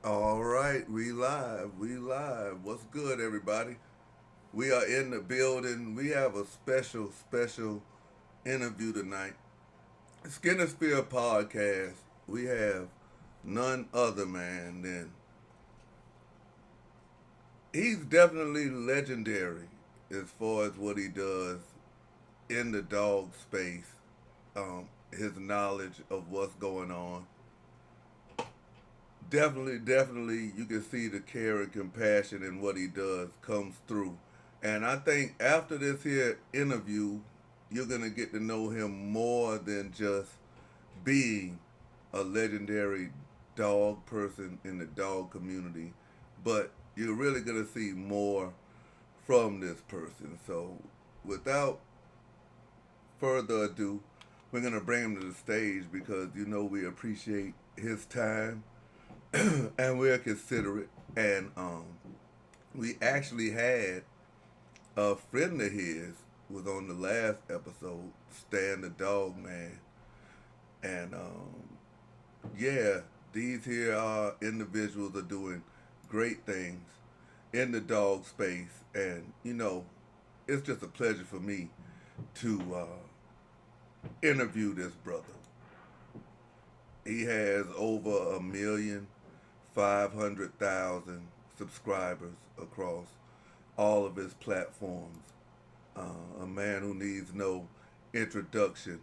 All right, we live. We live. What's good, everybody? We are in the building. We have a special interview tonight. Skinnosphere podcast. We have none other man than he's definitely legendary as far as what he does in the dog space. His knowledge of what's going on. Definitely, you can see the care and compassion in what he does comes through. And I think after this here interview, you're gonna get to know him more than just being a legendary dog person in the dog community, but you're really gonna see more from this person. So, without further ado, we're gonna bring him to the stage because we appreciate his time and we're considerate. And we actually had a friend of his was on the last episode, Stan the Dog Man, and yeah, these here are individuals are doing great things in the dog space, and it's just a pleasure for me to interview this brother. He has over 1,500,000 subscribers across all of his platforms. A man who needs no introduction.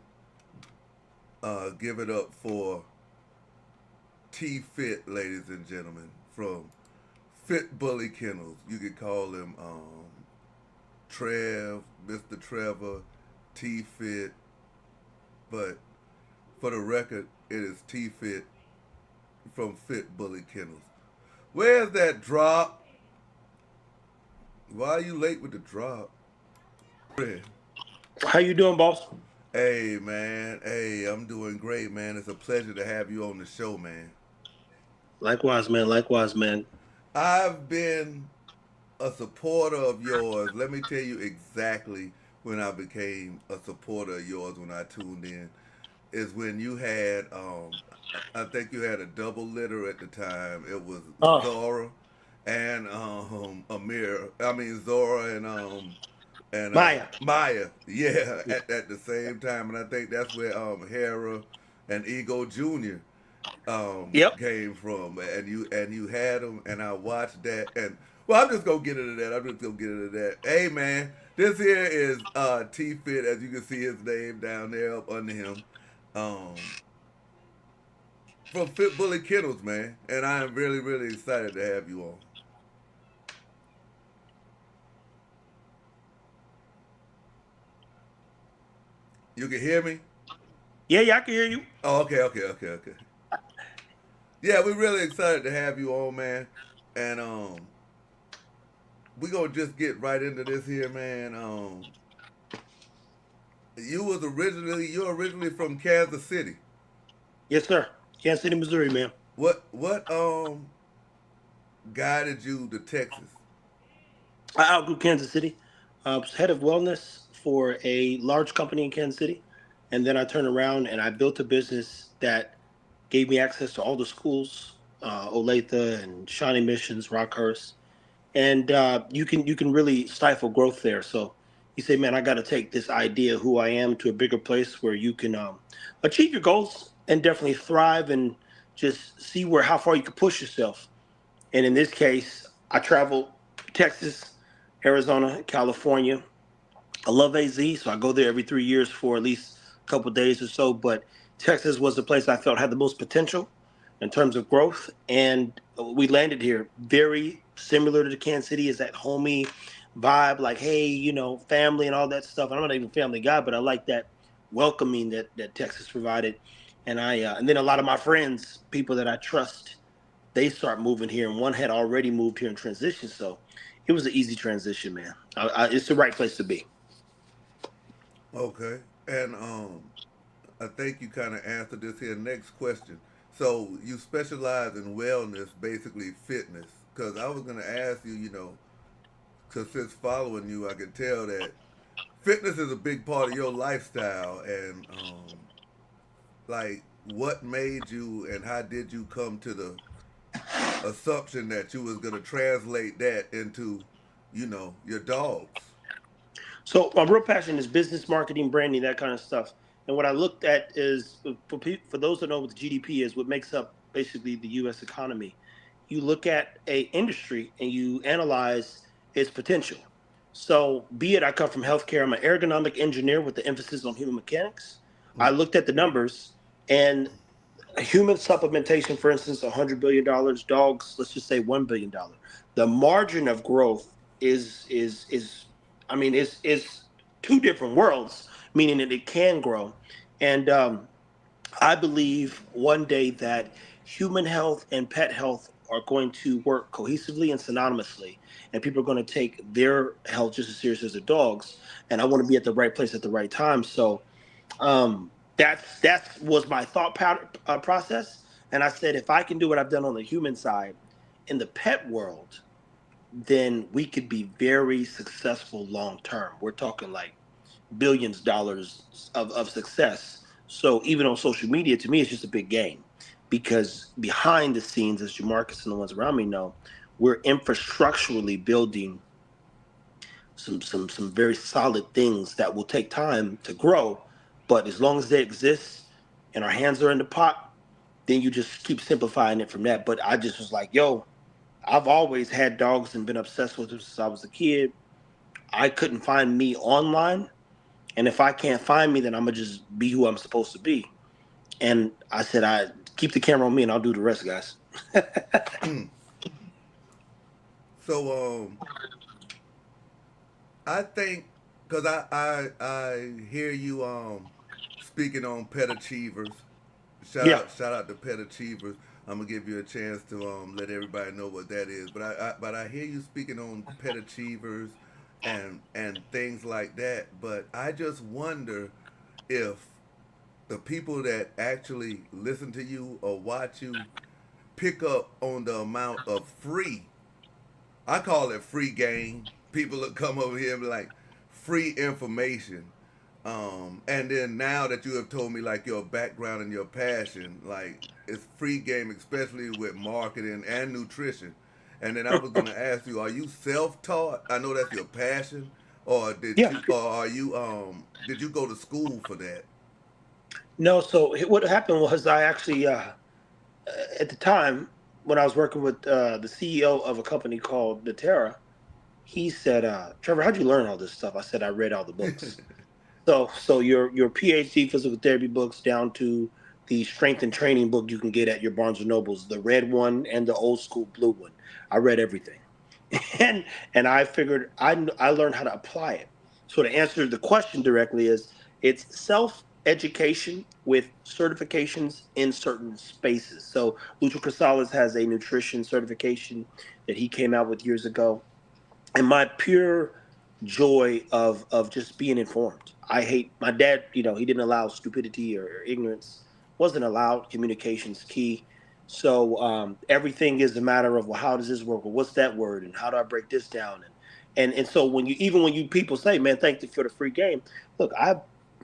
Give it up for T Fit, ladies and gentlemen, from FitBully Kennels. You could call him Trev, Mr. Trevor, T Fit, but for the record, it is T Fit from FitBully Kennels. Where's that drop? Why are you late with the drop? How you doing, boss? Hey man, hey, I'm doing great, man. It's a pleasure to have you on the show, man. Likewise, man. Likewise, man. I've been a supporter of yours. Let me tell you exactly when I became a supporter of yours when I tuned in. Is when you had I think you had a double litter at the time. It was Oh, Zora and Amir. I mean Zora and Maya. Maya. Yeah, at the same time, and I think that's where Hera and Ego Junior Yep. came from, and you had them, and I watched that, and well, I'm just gonna get into that. I'm just gonna get into that. Hey man, this here is T Fit, as you can see his name down there up under him, um, from Fit Bully Kennels, man, and I am really excited to have you on. You can hear me? Yeah, I can hear you. Oh, okay. Yeah, we're really excited to have you on, man, and we gonna just get right into this here, man. You're originally from Kansas City. Yes, sir. Kansas City, Missouri, man. What guided you to Texas? I outgrew Kansas City. I was head of wellness for a large company in Kansas City, and then I turned around and I built a business that gave me access to all the schools, Olathe and Shawnee Missions, Rockhurst, and you can really stifle growth there. So you say, man, I got to take this idea of who I am to a bigger place where you can achieve your goals and definitely thrive and just see where how far you can push yourself. And in this case, I traveled Texas, Arizona, California. I love AZ, so I go there every 3 years for at least a couple of days or so. But Texas was the place I felt had the most potential in terms of growth, and we landed here. Very similar to Kansas City, is that homey vibe, like hey, family and all that stuff. I'm not even a family guy, but I like that welcoming that Texas provided. And and then a lot of my friends, people that I trust, they start moving here, and one had already moved here in transition, so it was an easy transition, man. It's the right place to be. Okay, and I think you kind of answered this here next question. So you specialize in wellness, basically fitness. Because I was gonna ask you, because since following you, I could tell that fitness is a big part of your lifestyle, and like what made you and how did you come to the assumption that you was gonna translate that into, your dogs. So my real passion is business, marketing, branding, that kind of stuff. And what I looked at is for those that know what the GDP is, what makes up basically the U.S. economy. You look at a industry and you analyze its potential. So, be it I come from healthcare, I'm an ergonomic engineer with the emphasis on human mechanics. I Mm. looked at the numbers, and human supplementation, for instance, $100 billion. Dogs, let's just say $1 billion. The margin of growth I mean, is two different worlds, meaning that it can grow. And I believe one day that human health and pet health are going to work cohesively and synonymously, and people are going to take their health just as serious as the dogs. And I want to be at the right place at the right time. So that was my process. And I said, if I can do what I've done on the human side in the pet world, then we could be very successful long term. We're talking like billions of dollars of success. So even on social media, to me, it's just a big game, because behind the scenes, as Jamarcus and the ones around me know, we're infrastructurally building some very solid things that will take time to grow. But as long as they exist and our hands are in the pot, then you just keep simplifying it from that. But I just was like, yo, I've always had dogs and been obsessed with them since I was a kid. I couldn't find me online. And if I can't find me, then I'm gonna just be who I'm supposed to be. And I said, I keep the camera on me and I'll do the rest, guys. Mm. So I think because I hear you speaking on pet achievers. Yeah. Shout out to pet achievers. I'm gonna give you a chance to let everybody know what that is. But I hear you speaking on pet achievers and things like that. But I just wonder if the people that actually listen to you or watch you pick up on the amount of free, I call it free game. People that come over here and be like, free information. And then now that you have told me like your background and your passion, like it's free game, especially with marketing and nutrition. And then I was gonna ask you, are you self-taught? I know that's your passion, or Yeah. did you go to school for that? No, so what happened was I actually, at the time, when I was working with the CEO of a company called Natera, he said, Trevor, how'd you learn all this stuff? I said, I read all the books. So your PhD physical therapy books down to the strength and training book you can get at your Barnes and Nobles, the red one and the old school blue one. I read everything, and I figured I learned how to apply it. So to answer the question directly is it's self education with certifications in certain spaces. So Lucho Casales has a nutrition certification that he came out with years ago, and my pure joy of just being informed. I hate my dad. He didn't allow stupidity or ignorance. Wasn't allowed. Communication's key. So everything is a matter of, well, how does this work? Well, what's that word? And how do I break this down? And so when you people say, man, thank you for the free game. Look,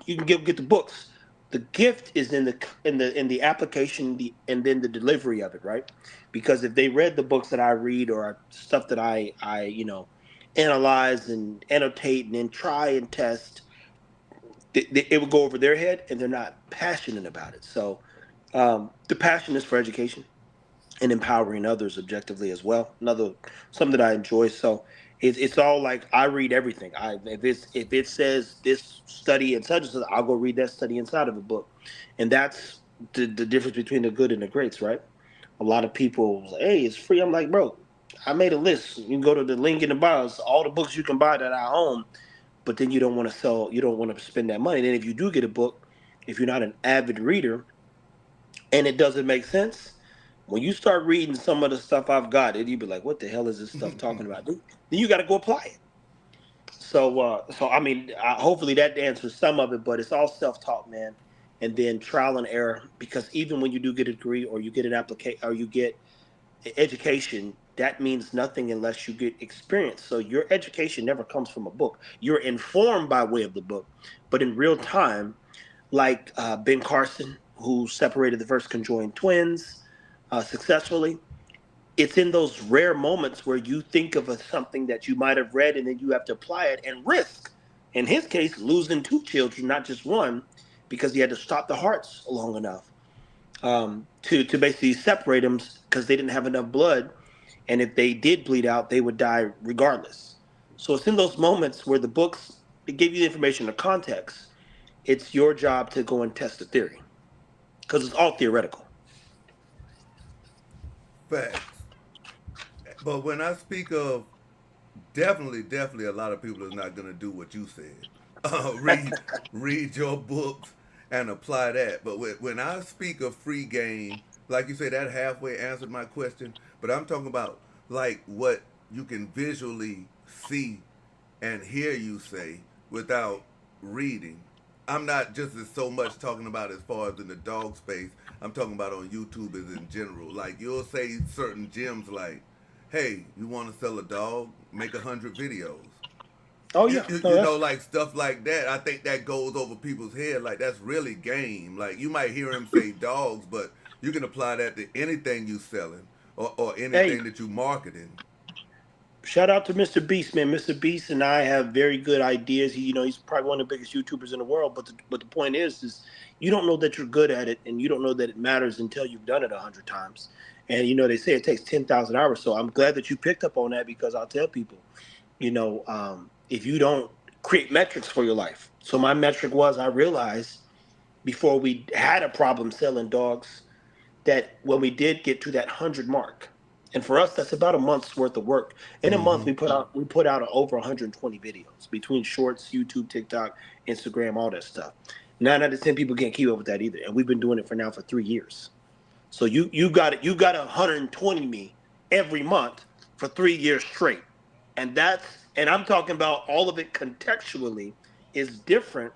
you can get the books. The gift is in the application, and then the delivery of it, right? Because if they read the books that I read, or stuff that I analyze and annotate and then try and test, it would go over their head, and they're not passionate about it. So the passion is for education and empowering others objectively as well. Something that I enjoy. So it's all like I read everything. If it says this study and such and such, I'll go read that study inside of a book, and that's the difference between the good and the greats, right? A lot of people say, hey, it's free. I'm like, bro, I made a list. You can go to the link in the bio. It's all the books you can buy that I own, but then you don't want to sell. You don't want to spend that money. And then if you do get a book, if you're not an avid reader and it doesn't make sense, when you start reading some of the stuff I've got, it you be like, what the hell is this stuff talking about? Then you got to go apply it. So I mean, hopefully that answers some of it, but it's all self-taught, man, and then trial and error. Because even when you do get a degree, or you get an application, or you get education, that means nothing unless you get experience. So your education never comes from a book. You're informed by way of the book, but in real time, like Ben Carson, who separated the first conjoined twins successfully. it's in those rare moments where you think of something that you might have read and then you have to apply it and risk, in his case, losing two children, not just one, because he had to stop the hearts long enough to basically separate them because they didn't have enough blood. And if they did bleed out, they would die regardless. So it's in those moments where the books, they give you the information, the context. It's your job to go and test the theory because it's all theoretical. Facts. But when I speak of definitely, a lot of people is not gonna do what you said. Read your books and apply that. But when I speak of free game, like you say, that halfway answered my question. But I'm talking about like what you can visually see and hear you say without reading. I'm not just as so much talking about as far as in the dog space. I'm talking about on YouTube as in general. Like you'll say certain gems like, "Hey, you want to sell a dog? Make 100 videos." Oh You, yeah, you, no, you know, that's like stuff like that. I think that goes over people's head. Like that's really game. Like you might hear him say dogs, but you can apply that to anything you selling or hey. anything that you marketing. Shout out to Mr. Beast, man. Mr. Beast and I have very good ideas. He's probably one of the biggest YouTubers in the world. But the point is you don't know that you're good at it, and you don't know that it matters until you've done it 100 times. And they say it takes 10,000 hours. So I'm glad that you picked up on that because I'll tell people, if you don't create metrics for your life. So my metric was I realized before we had a problem selling dogs that when we did get to that 100 mark, and for us that's about a month's worth of work. In a month Mm-hmm. we put out over 120 videos between shorts, YouTube, TikTok, Instagram, all that stuff. 9 out of 10 people can't keep up with that either, and we've been doing it for now for 3 years. So you got 120 me every month for 3 years straight, and I'm talking about all of it contextually is different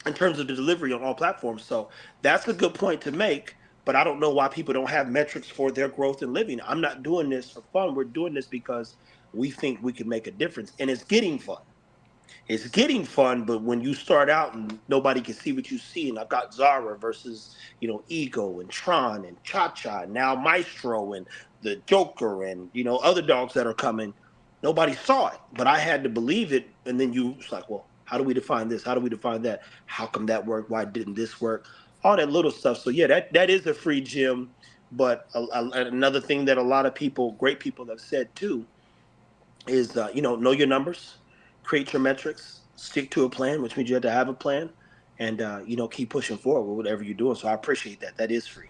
in terms of the delivery on all platforms. So that's a good point to make. But I don't know why people don't have metrics for their growth and living. I'm not doing this for fun. We're doing this because we think we can make a difference. And it's getting fun. It's getting fun, but when you start out and nobody can see what you see, and I've got Zara versus, Ego and Tron and Cha Cha, and now Maestro and the Joker and, other dogs that are coming, nobody saw it, but I had to believe it. And then it's like, well, how do we define this? How do we define that? How come that worked? Why didn't this work? All that little stuff. So yeah, that is a free gym. But another thing that a lot of people, great people, have said too is know your numbers, create your metrics, stick to a plan, which means you have to have a plan, and keep pushing forward with whatever you're doing. So I appreciate that. That is free.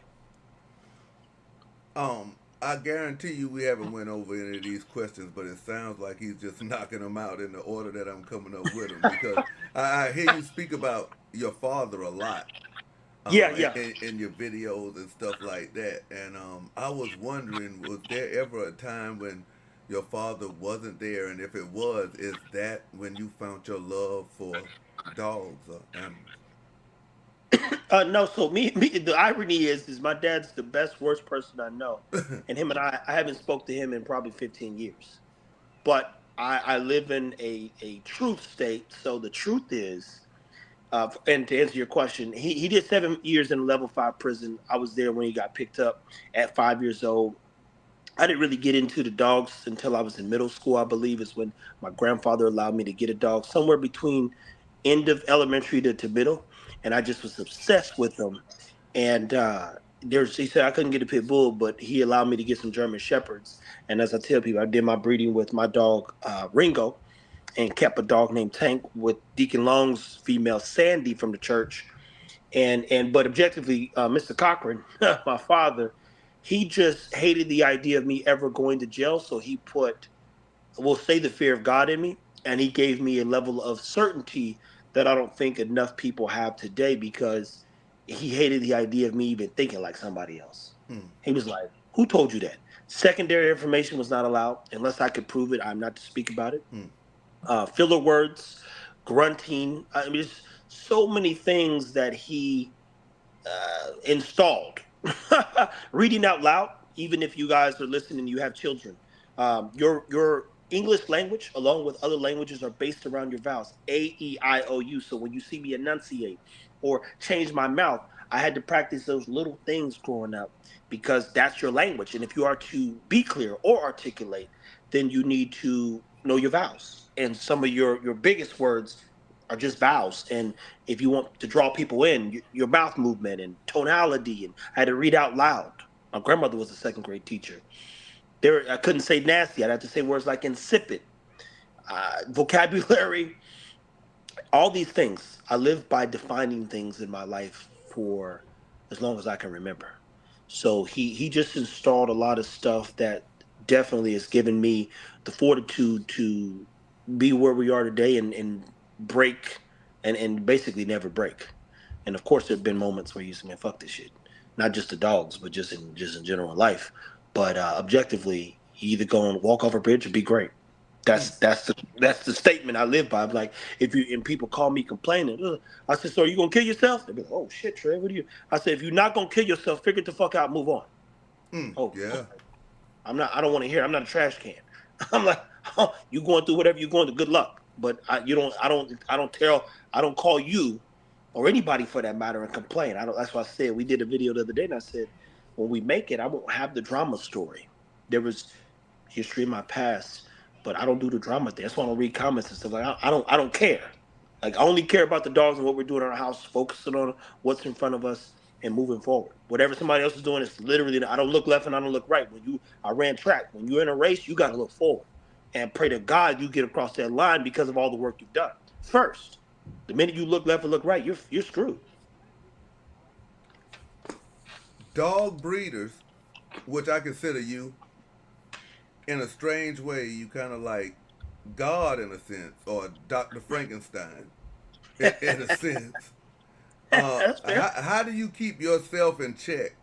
I guarantee you we haven't went over any of these questions, but it sounds like he's just knocking them out in the order that I'm coming up with them because I hear you speak about your father a lot Yeah, yeah. in your videos and stuff like that. And I was wondering, was there ever a time when your father wasn't there? And if it was, is that when you found your love for dogs or animals? No, so me, the irony is my dad's the best worst person I know, and him and I haven't spoke to him in probably 15 years. But I live in a truth state. So the truth is, and to answer your question, he did 7 years in a level 5 prison. I was there when he got picked up at 5 years old. I didn't really get into the dogs until I was in middle school. I believe is when my grandfather allowed me to get a dog, somewhere between end of elementary to middle, and I just was obsessed with them. And he said I couldn't get a pit bull, but he allowed me to get some German shepherds. And as I tell people, I did my breeding with my dog Ringo, and kept a dog named Tank with Deacon Long's female Sandy from the church. But objectively, Mr. Cochran, my father, he just hated the idea of me ever going to jail. So he put, we'll say, the fear of God in me, and he gave me a level of certainty that I don't think enough people have today because he hated the idea of me even thinking like somebody else. Hmm. He was like, "Who told you that?" Secondary information was not allowed unless I could prove it. I'm not to speak about it. Hmm. Filler words, grunting. I mean, there's so many things that he installed. Reading out loud, even if you guys are listening, you have children. Your English language, along with other languages, are based around your vowels A, E, I, O, U. So when you see me enunciate or change my mouth, I had to practice those little things growing up because that's your language. And if you are to be clear or articulate, then you need to know your vowels. And some of your biggest words are just vowels. And if you want to draw people in, your mouth movement and tonality, and I had to read out loud. My grandmother was a second grade teacher. There, I couldn't say nasty. I'd have to say words like insipid, vocabulary, all these things. I live by defining things in my life for as long as I can remember. So he just installed a lot of stuff that definitely has given me the fortitude to be where we are today and break and basically never break. And of course, there have been moments where you say, "Man, fuck this shit." Not just the dogs, but just in general life. But objectively, you either go and walk off a bridge or be great. Mm. That's the statement I live by. I'm like, if you and people call me complaining, ugh, I said, "So are you gonna kill yourself?" They be like, "Oh shit, Trey, what are you?" I said, "If you're not gonna kill yourself, figure the fuck out, and move on." Oh, Yeah. okay. I'm not. I don't want to hear. I'm not a trash can. I'm like, oh, you going through whatever you're going through. Good luck. But you don't. I don't. I don't tell. I don't call you or anybody for that matter and complain. I don't. That's why I said we did a video the other day, and I said when we make it, I won't have the drama story. There was history in my past, but I don't do the drama thing. That's why I don't read comments and stuff. Like I don't. I don't care. Like I only care about the dogs and what we're doing in our house, focusing on what's in front of us and moving forward. Whatever somebody else is doing is literally. I don't look left and I don't look right. I ran track. When you're in a race, you got to look forward and pray to God you get across that line because of all the work you've done. First, the minute you look left or look right, you're screwed. Dog breeders, which I consider you, in a strange way, you kind of like God in a sense, or Dr. Frankenstein in a sense. That's fair. How do you keep yourself in check?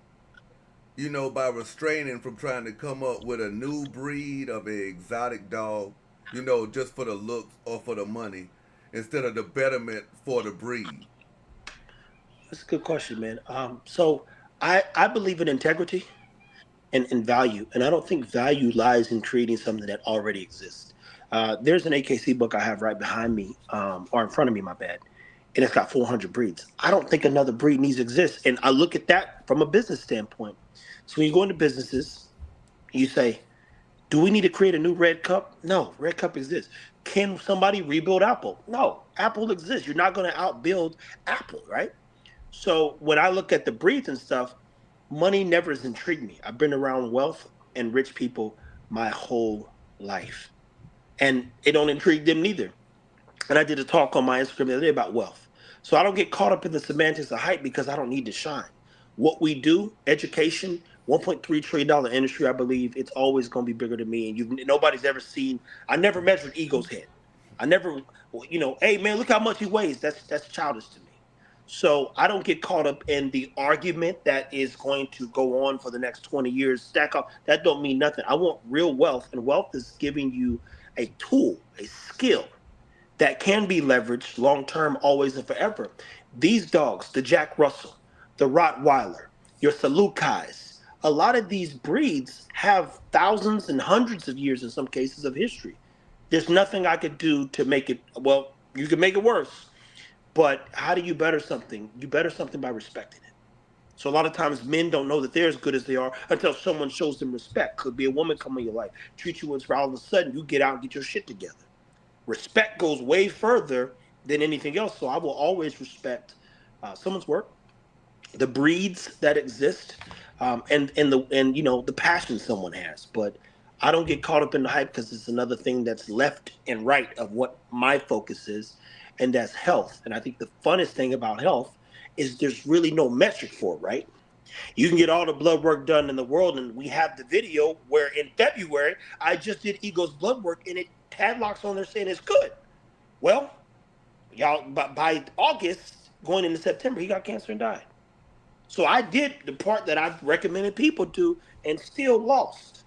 By restraining from trying to come up with a new breed of an exotic dog, just for the looks or for the money, instead of the betterment for the breed. That's a good question, man. So I believe in integrity and value, and I don't think value lies in creating something that already exists. There's an AKC book I have right behind me, or in front of me, my bad, and it's got 400 breeds. I don't think another breed needs to exist, and I look at that from a business standpoint. So when you go into businesses, you say, "Do we need to create a new Red Cup?" No, Red Cup exists. Can somebody rebuild Apple? No, Apple exists. You're not going to outbuild Apple, right? So when I look at the breeds and stuff, money never has intrigued me. I've been around wealth and rich people my whole life, and it don't intrigue them neither. And I did a talk on my Instagram the other day about wealth. So I don't get caught up in the semantics of hype because I don't need to shine. What we do, education, $1.3 trillion industry, I believe it's always going to be bigger than me. And nobody's ever seen. I never measured ego's head. I never, hey man, look how much he weighs. That's childish to me. So I don't get caught up in the argument that is going to go on for the next 20 years. Stack up. That don't mean nothing. I want real wealth, and wealth is giving you a tool, a skill that can be leveraged long term, always and forever. These dogs, the Jack Russell, the Rottweiler, your Salukais, a lot of these breeds have thousands and hundreds of years in some cases of history. There's nothing I could do to make it, well, you can make it worse, but how do you better something? You better something by respecting it. So a lot of times men don't know that they're as good as they are until someone shows them respect. Could be a woman come in your life, treat you as all of a sudden you get out and get your shit together. Respect goes way further than anything else. So I will always respect someone's work, the breeds that exist, and the passion someone has. But I don't get caught up in the hype because it's another thing that's left and right of what my focus is, and that's health. And I think the funnest thing about health is there's really no metric for it, right? You can get all the blood work done in the world, and we have the video where in February I just did Ego's blood work, and it padlocks on there saying it's good. Well, y'all, by August going into September, he got cancer and died. So I did the part that I've recommended people do, and still lost.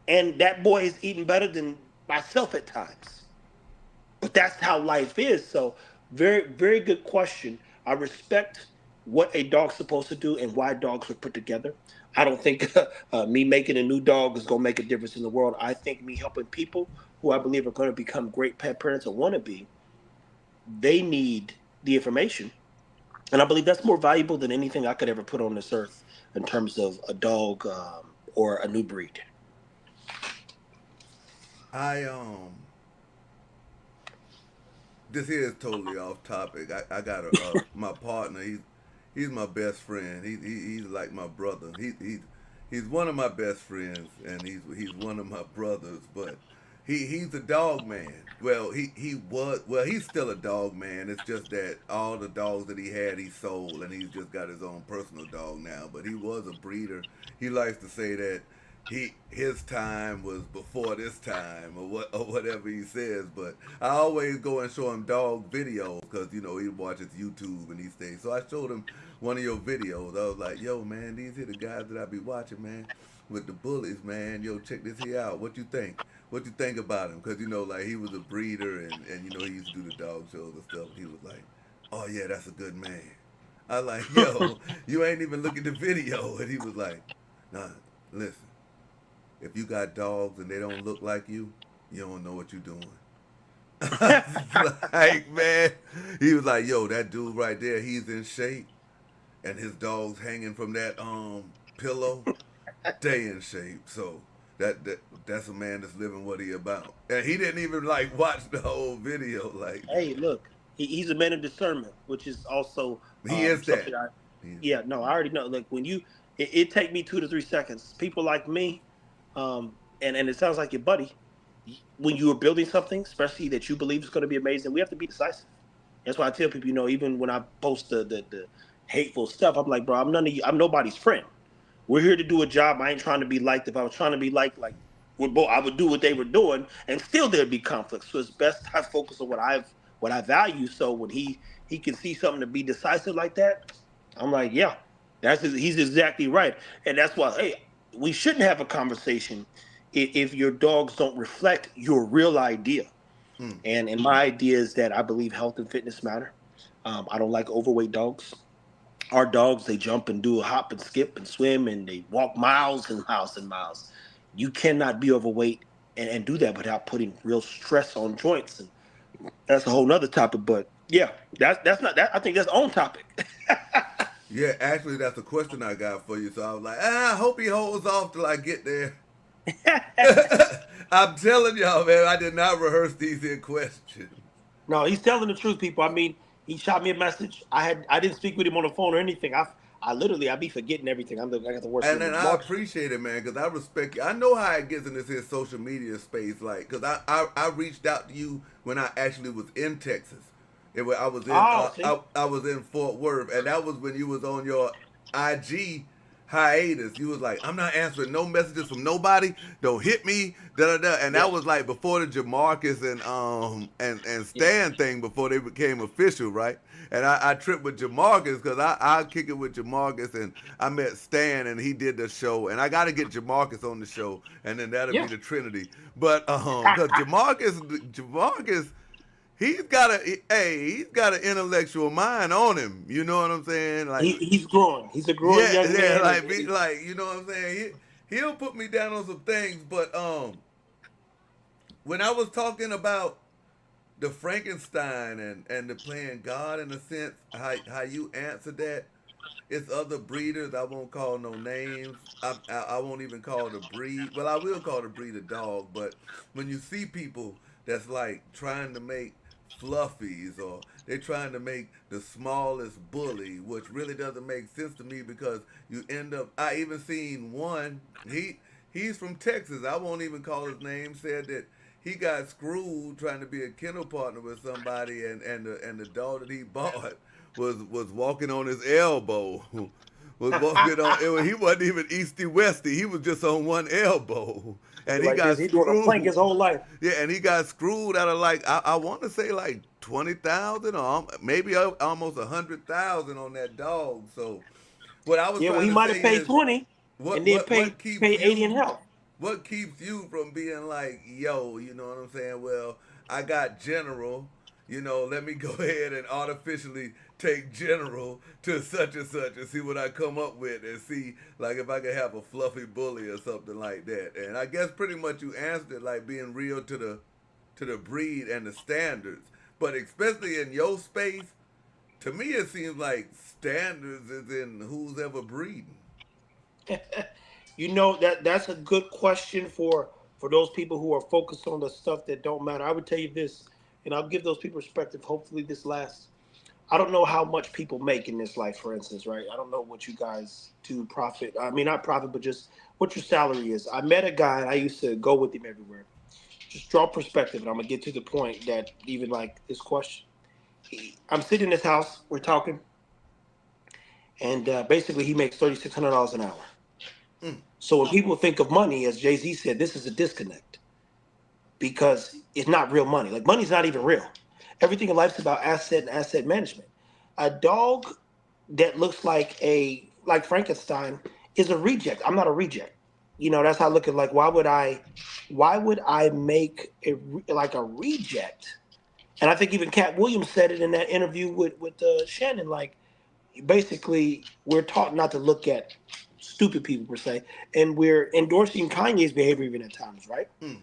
And that boy is eating better than myself at times. But that's how life is. So very, very good question. I respect what a dog's supposed to do and why dogs were put together. I don't think me making a new dog is going to make a difference in the world. I think me helping people who I believe are going to become great pet parents or want to be, they need the information. And I believe that's more valuable than anything I could ever put on this earth in terms of a dog or a new breed. I this here is totally off topic. I got my partner. He's my best friend. He's like my brother. He's one of my best friends, and he's one of my brothers. But he's a dog man. Well, he's still a dog man. It's just that all the dogs that he had he sold, and he's just got his own personal dog now. But he was a breeder. He likes to say that his time was before this time or whatever he says. But I always go and show him dog videos because he watches YouTube and he stays. So I showed him one of your videos. I was like, yo man, these are the guys that I be watching, man, with the bullies, man. Yo, check this here out. What you think? What you think about him? Because like he was a breeder and he used to do the dog shows and stuff. He was like, oh yeah, that's a good man. I was like, yo, you ain't even look at the video. And he was like, nah, listen. If you got dogs and they don't look like you don't know what you're doing. Like, man, he was like, yo, that dude right there, he's in shape, and his dog's hanging from that pillow. They in shape. So that's a man that's living what he about. And he didn't even like watch the whole video. Like, Hey, look, he's a man of discernment, which is also he is that. something yeah, no, I already know. Like when it take me 2 to 3 seconds. People like me, and it sounds like your buddy. When you are building something, especially that you believe is going to be amazing, we have to be decisive. That's why I tell people, even when I post the hateful stuff, I'm like, bro, I'm nobody's friend. We're here to do a job. I ain't trying to be liked. If I was trying to be liked, like I would do what they were doing, and still there'd be conflict. So it's best I focus on what I value. So when he can see something to be decisive like that, I'm like, yeah, he's exactly right. And that's why, hey, we shouldn't have a conversation if your dogs don't reflect your real idea. Mm. And my idea is that I believe health and fitness matter. I don't like overweight dogs. Our dogs, they jump and do a hop and skip and swim and they walk miles and miles and miles. You cannot be overweight and do that without putting real stress on joints. And that's a whole nother topic. But yeah, that's not that. I think that's on topic. Yeah, actually, that's a question I got for you. So I was like, I hope he holds off till I get there. I'm telling y'all, man, I did not rehearse these in questions. No, he's telling the truth, people. I mean, he shot me a message. I didn't speak with him on the phone or anything. I be forgetting everything. I got the worst. And then I appreciate it, man, because I respect you. I know how it gets in this here social media space, like, because I reached out to you when I actually was in Texas. I was in I was in Fort Worth, and that was when you was on your IG hiatus. You was like, I'm not answering no messages from nobody. Don't hit me. Da da da. And that was like before the Jamarcus and Stan thing, before they became official, right? And I tripped with Jamarcus because I kick it with Jamarcus, and I met Stan and he did the show, and I got to get Jamarcus on the show, and then that'll be the Trinity. But because Jamarcus. He's got an intellectual mind on him. You know what I'm saying? Like he's growing. He's a growing young man. Yeah, like you know what I'm saying? He'll put me down on some things, but when I was talking about the Frankenstein and the playing God in a sense, how you answered that, it's other breeders. I won't call no names. I won't even call the breed. Well, I will call the breed a dog, but when you see people that's like trying to make fluffies, or they're trying to make the smallest bully, which really doesn't make sense to me, because you end up, I even seen one, he's from Texas, I won't even call his name, said that he got screwed trying to be a kennel partner with somebody, and the dog that he bought was walking on his elbow. Was walking on. He wasn't even easty westy. He was just on one elbow, and he got He's screwed. doing a plank his whole life. Yeah, and he got screwed out of like I want to say like 20,000 or maybe almost 100,000 on that dog. So what I was well, he might have paid 20 and then pay 80 in health. What keeps you from being like, yo, you know what I'm saying? Well, I got General. Let me go ahead and artificially take General to such and such and see what I come up with, and see like if I can have a fluffy bully or something like that. And I guess pretty much you answered it, like being real to to the breed and the standards. But especially in your space, to me it seems like standards is in who's ever breeding. You know that's a good question for those people who are focused on the stuff that don't matter. I would tell you this, and I'll give those people perspective. Hopefully, this lasts. I don't know how much people make in this life, for instance, right? I don't know what you guys do profit. I mean, not profit, but just what your salary is. I met a guy, and I used to go with him everywhere. Just draw perspective, and I'm gonna get to the point that even like this question. I'm sitting in his house, we're talking, and basically he makes $3,600 an hour. Mm. So when people think of money, as Jay Z said, this is a disconnect because it's not real money. Like money's not even real. Everything in life is about asset and asset management. A dog that looks like Frankenstein is a reject. I'm not a reject. You know, that's how I look at like why would I make like a reject? And I think even Cat Williams said it in that interview with Shannon. Like basically, we're taught not to look at stupid people per se, and we're endorsing Kanye's behavior even at times, right? Mm.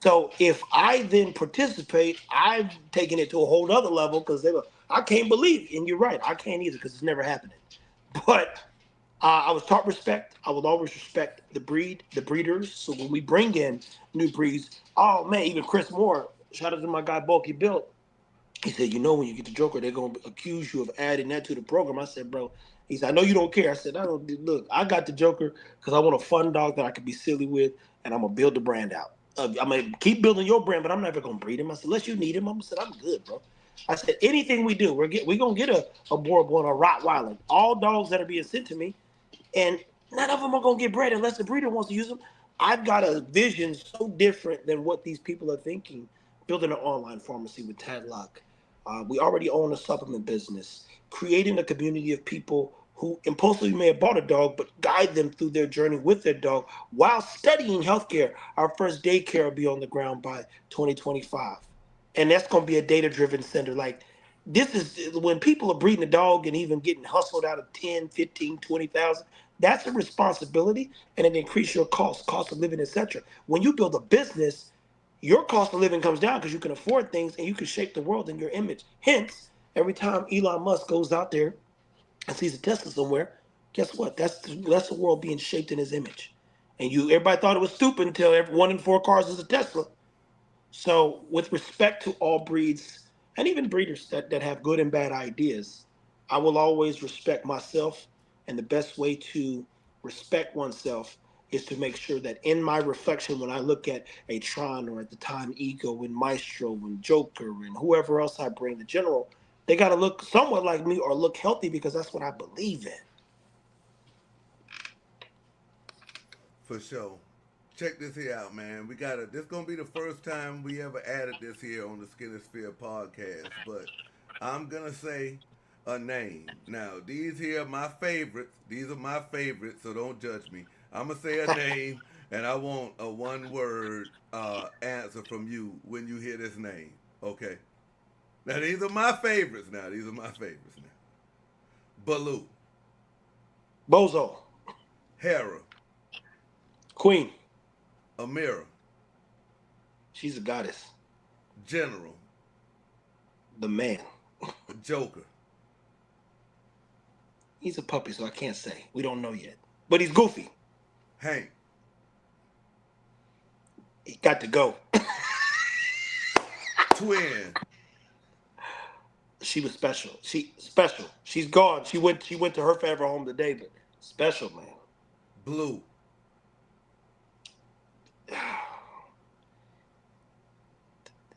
So if I then participate, I've taken it to a whole other level because they were, I can't believe, and you're right, I can't either because it's never happening. But I was taught respect. I will always respect the breed, the breeders. So when we bring in new breeds, oh man, even Chris Moore, shout out to my guy Bulky Bill. He said, you know, when you get the Joker, they're gonna accuse you of adding that to the program. I said, bro. He said, I know you don't care. I said, I don't look. I got the Joker because I want a fun dog that I can be silly with, and I'm gonna build the brand out. I'm gonna keep building your brand, but I'm never gonna breed him. I said, unless you need him, I said, I'm good, bro. I said, anything we do, we're gonna get a Boerboel and a Rottweiler. All dogs that are being sent to me, and none of them are gonna get bred unless the breeder wants to use them. I've got a vision so different than what these people are thinking. Building an online pharmacy with Tadlock. We already own a supplement business. Creating a community of people who impulsively may have bought a dog, but guide them through their journey with their dog while studying healthcare. Our first daycare will be on the ground by 2025, and that's going to be a data-driven center. Like this is when people are breeding a dog and even getting hustled out of 10, 15, 20,000. That's a responsibility, and it increases your cost of living, etc. When you build a business, your cost of living comes down because you can afford things and you can shape the world in your image. Hence, every time Elon Musk goes out there and sees a Tesla somewhere, guess what? That's the world being shaped in his image. And everybody thought it was stupid until one in four cars is a Tesla. So, with respect to all breeds and even breeders that have good and bad ideas, I will always respect myself. And the best way to respect oneself is to make sure that in my reflection, when I look at a Tron or at the time Ego and Maestro and Joker and whoever else I bring, the general, they got to look somewhat like me or look healthy because that's what I believe in. For sure. Check this here out, man. We got it. This gonna be the first time we ever added this here on the Skinnosphere podcast, but I'm gonna say a name. Now, these here are my favorites. These are my favorites, so don't judge me. I'm gonna say a name, and I want a one-word answer from you when you hear this name. Okay. Now these are my favorites. Now these are my favorites. Now, Baloo, Bozo, Hera, Queen, Amira, she's a goddess. General, The man. Joker, He's a puppy, so I can't say. We don't know yet. But he's goofy. Hank, He got to go. Twin, She was special. She special. She's gone. She went to her forever home today, but special, man. Blue,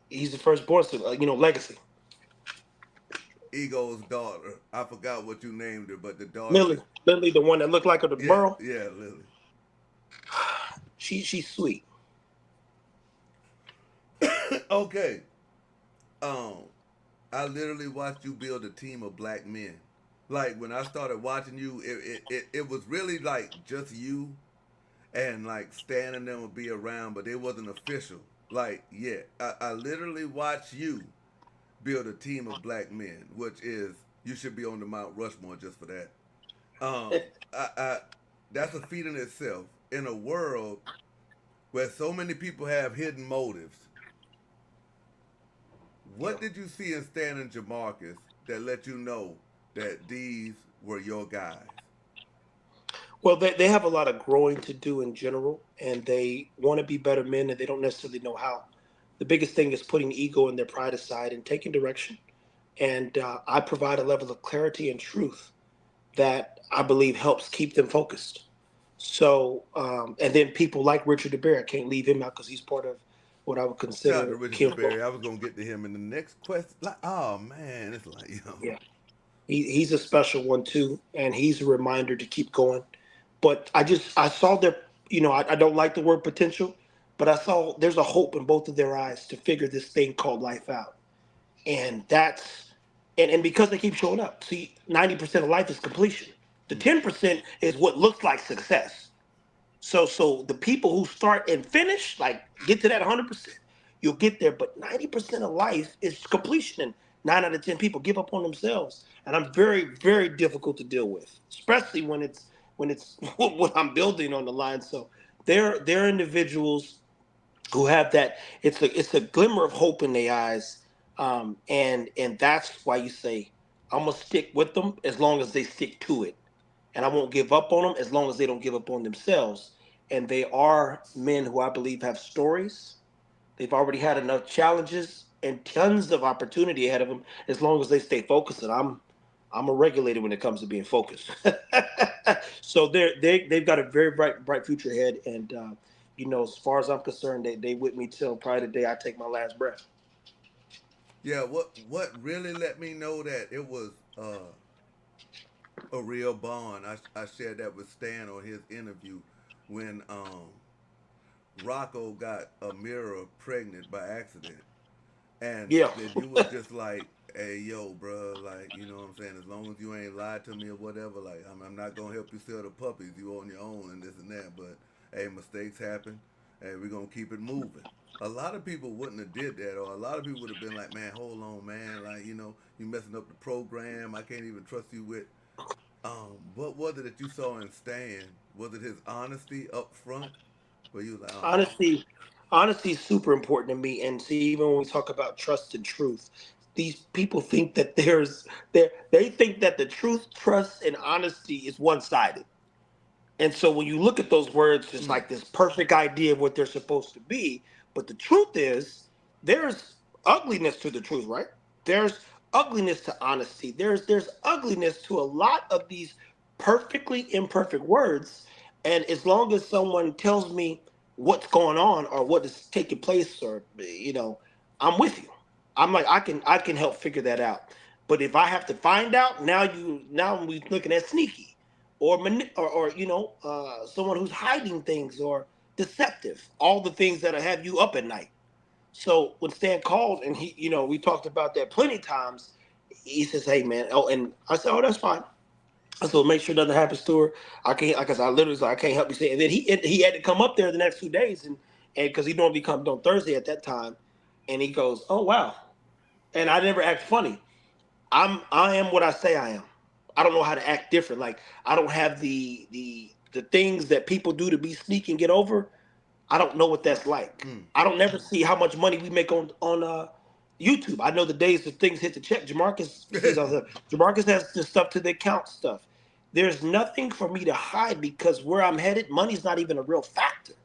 He's the firstborn, so legacy. Ego's daughter. I forgot what you named her, but the daughter Lily, that, Lily, the one that looked like her, the yeah, Burl. yeah, Lily. She's sweet. Okay. Um, I literally watched you build a team of black men. Like when I started watching you, it was really like just you and like Stan and them would be around, but it wasn't official. Like, yeah, I literally watched you build a team of black men, which is you should be on the Mount Rushmore just for that. I that's a feat in itself in a world where so many people have hidden motives. Yeah. What did you see in Stan and Jamarcus that let you know that these were your guys? Well, they have a lot of growing to do in general, and they want to be better men, and they don't necessarily know how. The biggest thing is putting ego and their pride aside and taking direction. And I provide a level of clarity and truth that I believe helps keep them focused. So, and then people like Richard DeBerry, I can't leave him out because he's part of what I would Shout out to consider Richard Kim. DeBerry. I was gonna get to him in the next question. Like, oh man, it's like, Yeah, he's a special one too, and he's a reminder to keep going. But I saw their, I don't like the word potential, but I saw there's a hope in both of their eyes to figure this thing called life out. And that's and because they keep showing up. See, 90% of life is completion. The 10% is what looks like success. So the people who start and finish, like get to that 100%, you'll get there. But 90% of life is completion, and 9 out of 10 people give up on themselves. And I'm very, very difficult to deal with, especially when it's what I'm building on the line. So they're individuals who have that. It's a glimmer of hope in their eyes, and that's why you say I'm gonna stick with them as long as they stick to it, and I won't give up on them as long as they don't give up on themselves. And they are men who I believe have stories. They've already had enough challenges and tons of opportunity ahead of them as long as they stay focused. And I'm a regulator when it comes to being focused. So they've got a very bright future ahead. And as far as I'm concerned, they with me till probably the day I take my last breath. yeah. What really let me know that it was a real bond? I shared that with Stan on his interview when Rocco got Amira pregnant by accident, and Yeah. then you was just like, "Hey, yo, bro, like, you know what I'm saying? As long as you ain't lied to me or whatever, like, I'm not gonna help you sell the puppies. You on your own and this and that. But hey, mistakes happen, and we're gonna keep it moving." A lot of people wouldn't have did that, or a lot of people would have been like, "Man, hold on, man. Like, you messing up the program. I can't even trust you with." What was it that you saw in Stan? Was it his honesty up front, where you was like, "Oh man, Honesty, honesty is super important to me. And see, even when we talk about trust and truth, these people think that they think that the truth, trust, and honesty is one sided. And so when you look at those words, it's mm, like this perfect idea of what they're supposed to be. But the truth is, there's ugliness to the truth, right? There's ugliness to honesty. There's ugliness to a lot of these perfectly imperfect words. And as long as someone tells me what's going on or what is taking place, or I'm with you. I'm like I can help figure that out. But if I have to find out, now we looking at sneaky or someone who's hiding things or deceptive, all the things that have you up at night. So when Stan called and we talked about that plenty times, he says, "Hey man," oh, and I said, "Oh, that's fine." I said, "Well, make sure nothing happens to her. I can't," because I literally said, "I can't help you say." And then he had to come up there the next 2 days, and because he normally comes on Thursday at that time, and he goes, "Oh wow," and I never act funny. I am what I say I am. I don't know how to act different. Like I don't have the things that people do to be sneaky and get over. I don't know what that's like. mm, I don't never see how much money we make on YouTube. I know the days that things hit the check. Jamarcus sees all that. Jamarcus has the stuff to the account stuff. There's nothing for me to hide because where I'm headed, money's not even a real factor.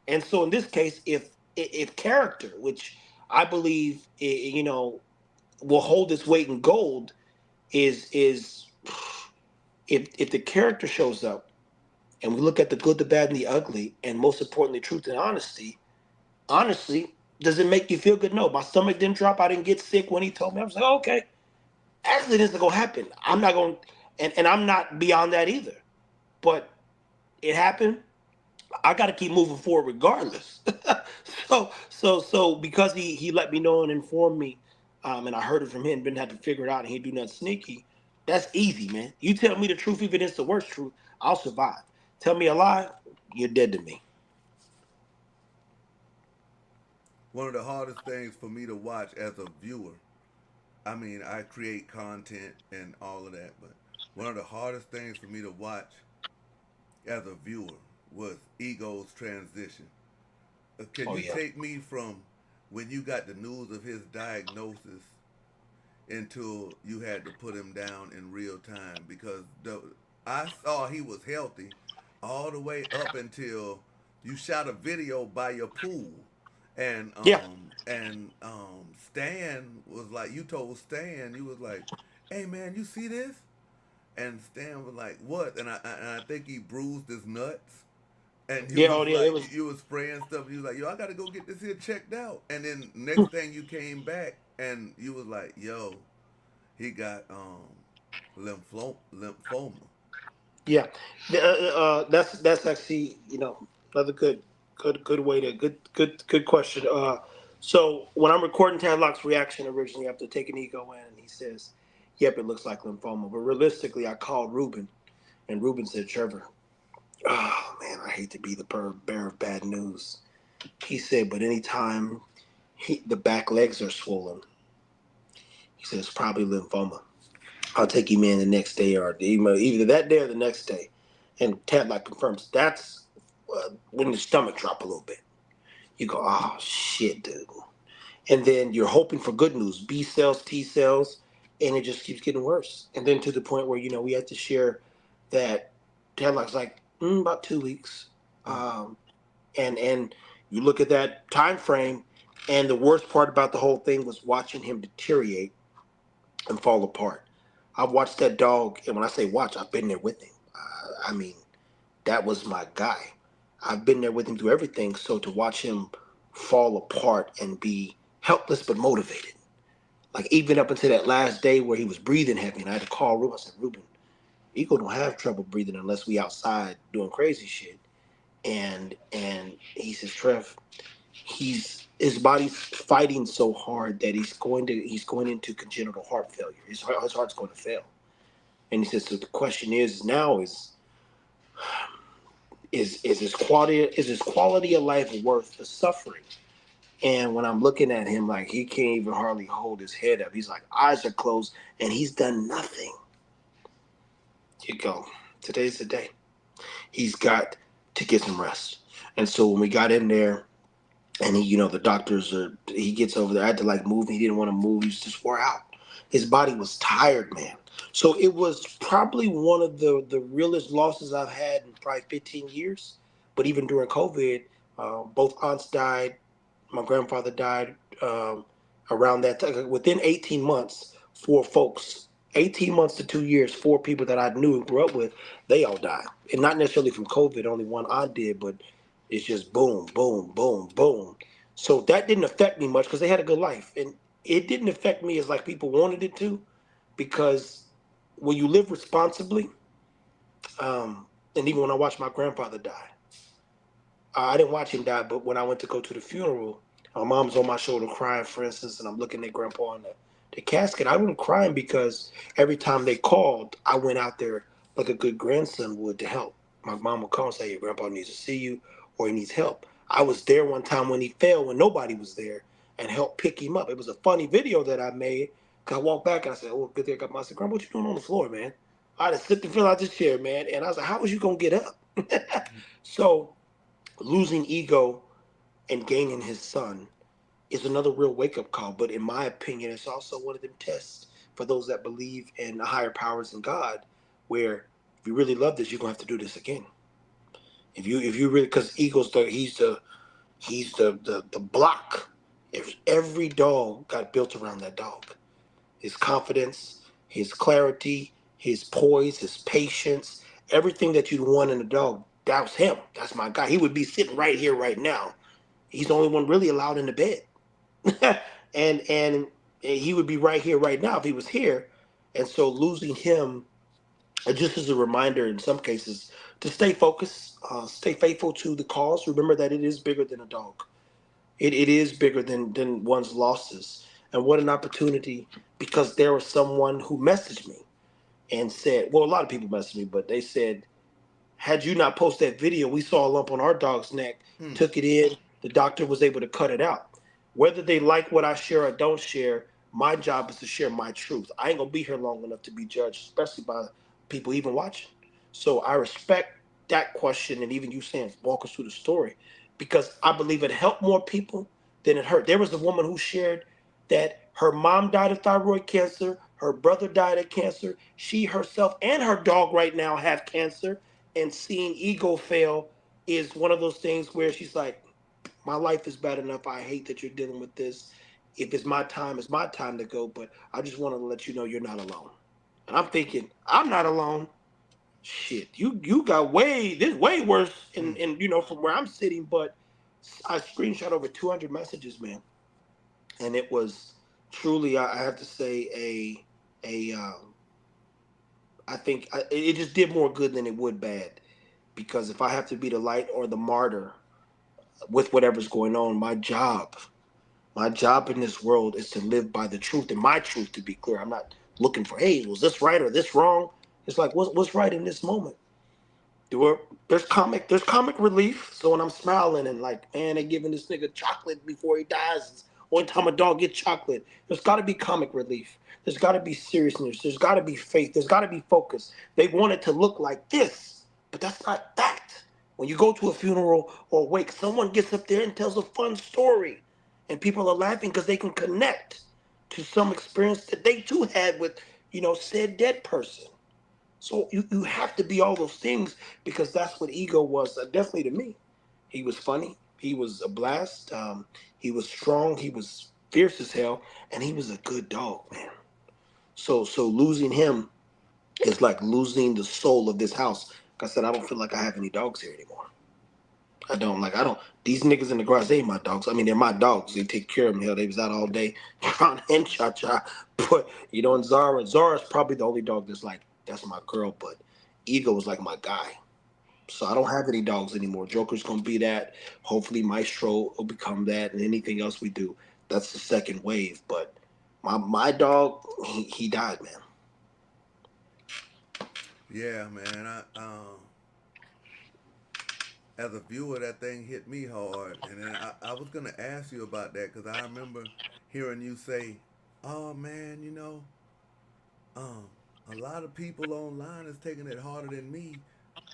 And so in this case, if character, which I believe will hold its weight in gold, is if the character shows up and we look at the good, the bad, and the ugly, and most importantly, truth and honesty. Honestly, does it make you feel good? No, my stomach didn't drop. I didn't get sick when he told me. I was like, oh, okay, accidents are gonna happen. I'm not going, and I'm not beyond that either. But it happened. I got to keep moving forward regardless. So because he let me know and informed me, and I heard it from him, didn't have to figure it out, and he do nothing sneaky. That's easy, man. You tell me the truth, even if it's the worst truth, I'll survive. Tell me a lie, you're dead to me. one of the hardest things for me to watch as a viewer. I mean, I create content and all of that, but one of the hardest things for me to watch as a viewer was Ego's transition. Can Oh you yeah. take me from when you got the news of his diagnosis until you had to put him down in real time because I saw he was healthy all the way up until you shot a video by your pool Yeah. and Stan was like, you told Stan, you was like, hey man, you see this? And Stan was like, what? And I think he bruised his nuts. And you Yeah. was Oh, yeah. It like, was. you was spraying stuff. You was like, yo, I gotta go get this here checked out. And then next thing you came back and you was like, yo, he got lymphoma. Yeah. That's actually another good way to good question. So when I'm recording Tadlock's reaction originally after taking Ego in, he says, "Yep, it looks like lymphoma." But realistically, I called Ruben, and Ruben said, "Trevor, oh man, I hate to be the bearer of bad news." He said, "But anytime the back legs are swollen, he said it's probably lymphoma. I'll take him in the next day or either that day or the next day." And Tadlock confirms that's when the stomach drop a little bit. You go, oh shit, dude. And then you're hoping for good news, B cells, T cells, and it just keeps getting worse. And then to the point where we had to share that Tadlock's like about 2 weeks, um, and you look at that time frame, and the worst part about the whole thing was watching him deteriorate and fall apart. I've watched that dog, and when I say watch, I've been there with him. I mean, that was my guy. I've been there with him through everything. So to watch him fall apart and be helpless but motivated, like even up until that last day where he was breathing heavy, and I had to call Ruben. I said, Ruben, Eagle don't have trouble breathing unless we outside doing crazy shit. And he says, Trev, his body's fighting so hard that he's going into congenital heart failure. His heart's going to fail. And he says, so the question is now is his quality of life worth the suffering? And when I'm looking at him, like he can't even hardly hold his head up. He's like eyes are closed, and he's done nothing. You go. Today's the day. He's got to get some rest. And so when we got in there, and the doctors are, he gets over there. I had to like move. He didn't want to move. He was just wore out. His body was tired, man. So it was probably one of the realest losses I've had in probably 15 years. But even during COVID, both aunts died. My grandfather died around that time. Within 18 months, four folks, 18 months to 2 years, four people that I knew and grew up with, they all died. And not necessarily from COVID, only one aunt did, but it's just boom, boom, boom, boom. So that didn't affect me much because they had a good life. And it didn't affect me as like people wanted it to, because when you live responsibly, and even when I watched my grandfather die, I didn't watch him die, but when I went to go to the funeral, my mom's on my shoulder crying, for instance, and I'm looking at grandpa in the casket. I wasn't crying because every time they called, I went out there like a good grandson would to help. My mom would call and say, your grandpa needs to see you or he needs help. I was there one time when he fell when nobody was there and helped pick him up. It was a funny video that I made. Cause I walked back and I said, oh, good thing I got my, I said, grandpa, what you doing on the floor, man? I just slipped and fell out this chair, man. And I was like, how was you going to get up? So losing Ego and gaining his son is another real wake up call. But in my opinion, it's also one of them tests for those that believe in the higher powers in God, where if you really love this, you're gonna have to do this again. If you really, because Ego's the block. If every dog got built around that dog, his confidence, his clarity, his poise, his patience, everything that you'd want in a dog. That was him. That's my guy. He would be sitting right here, right now. He's the only one really allowed in the bed. and he would be right here right now if he was here. And so losing him just as a reminder in some cases to stay focused, stay faithful to the cause. Remember that it is bigger than a dog. It is bigger than one's losses. And what an opportunity, because there was someone who messaged me and said, well, a lot of people messaged me, but they said, had you not posted that video, we saw a lump on our dog's neck, Hmm. took it in, the doctor was able to cut it out. Whether they like what I share or don't share, my job is to share my truth. I ain't gonna be here long enough to be judged, especially by people even watching. So I respect that question and even you saying walk us through the story, because I believe it helped more people then it hurt. There was a woman who shared that her mom died of thyroid cancer, her brother died of cancer, she herself and her dog right now have cancer, and seeing Ego fail is one of those things where she's like, my life is bad enough. I hate that you're dealing with this. If it's my time to go, but I just want to let you know you're not alone. And I'm thinking, I'm not alone. Shit, you got way worse Mm. in from where I'm sitting, but I screenshot over 200 messages, man, and it was truly, I have to say, a I think it just did more good than it would bad, because if I have to be the light or the martyr with whatever's going on, my job in this world is to live by the truth, and my truth, to be clear. I'm not looking for, hey, was this right or this wrong? It's like, what's right in this moment? There's comic relief. So when I'm smiling and like, man, they giving this nigga chocolate before he dies. It's only time a dog gets chocolate. There's got to be comic relief. There's got to be seriousness. There's got to be faith. There's got to be focus. They want it to look like this, but that's not that. When you go to a funeral or wake, someone gets up there and tells a fun story, and people are laughing because they can connect to some experience that they too had with, said dead person. So you have to be all those things, because that's what Ego was, definitely to me. He was funny. He was a blast. He was strong. He was fierce as hell, and he was a good dog, man. So losing him is like losing the soul of this house. Like I said, I don't feel like I have any dogs here anymore. I don't like. I don't. These niggas in the garage, they ain't my dogs. I mean, they're my dogs. They take care of them. Hell, they was out all day trying and cha cha. But and Zara's probably the only dog that's my girl. But Ego was like my guy. So I don't have any dogs anymore. Joker's gonna be that. Hopefully, Maestro will become that, and anything else we do, that's the second wave. But my dog, he died, man. Yeah, man. As a viewer, that thing hit me hard, and then I was gonna ask you about that because I remember hearing you say, "Oh man, um, a lot of people online is taking it harder than me."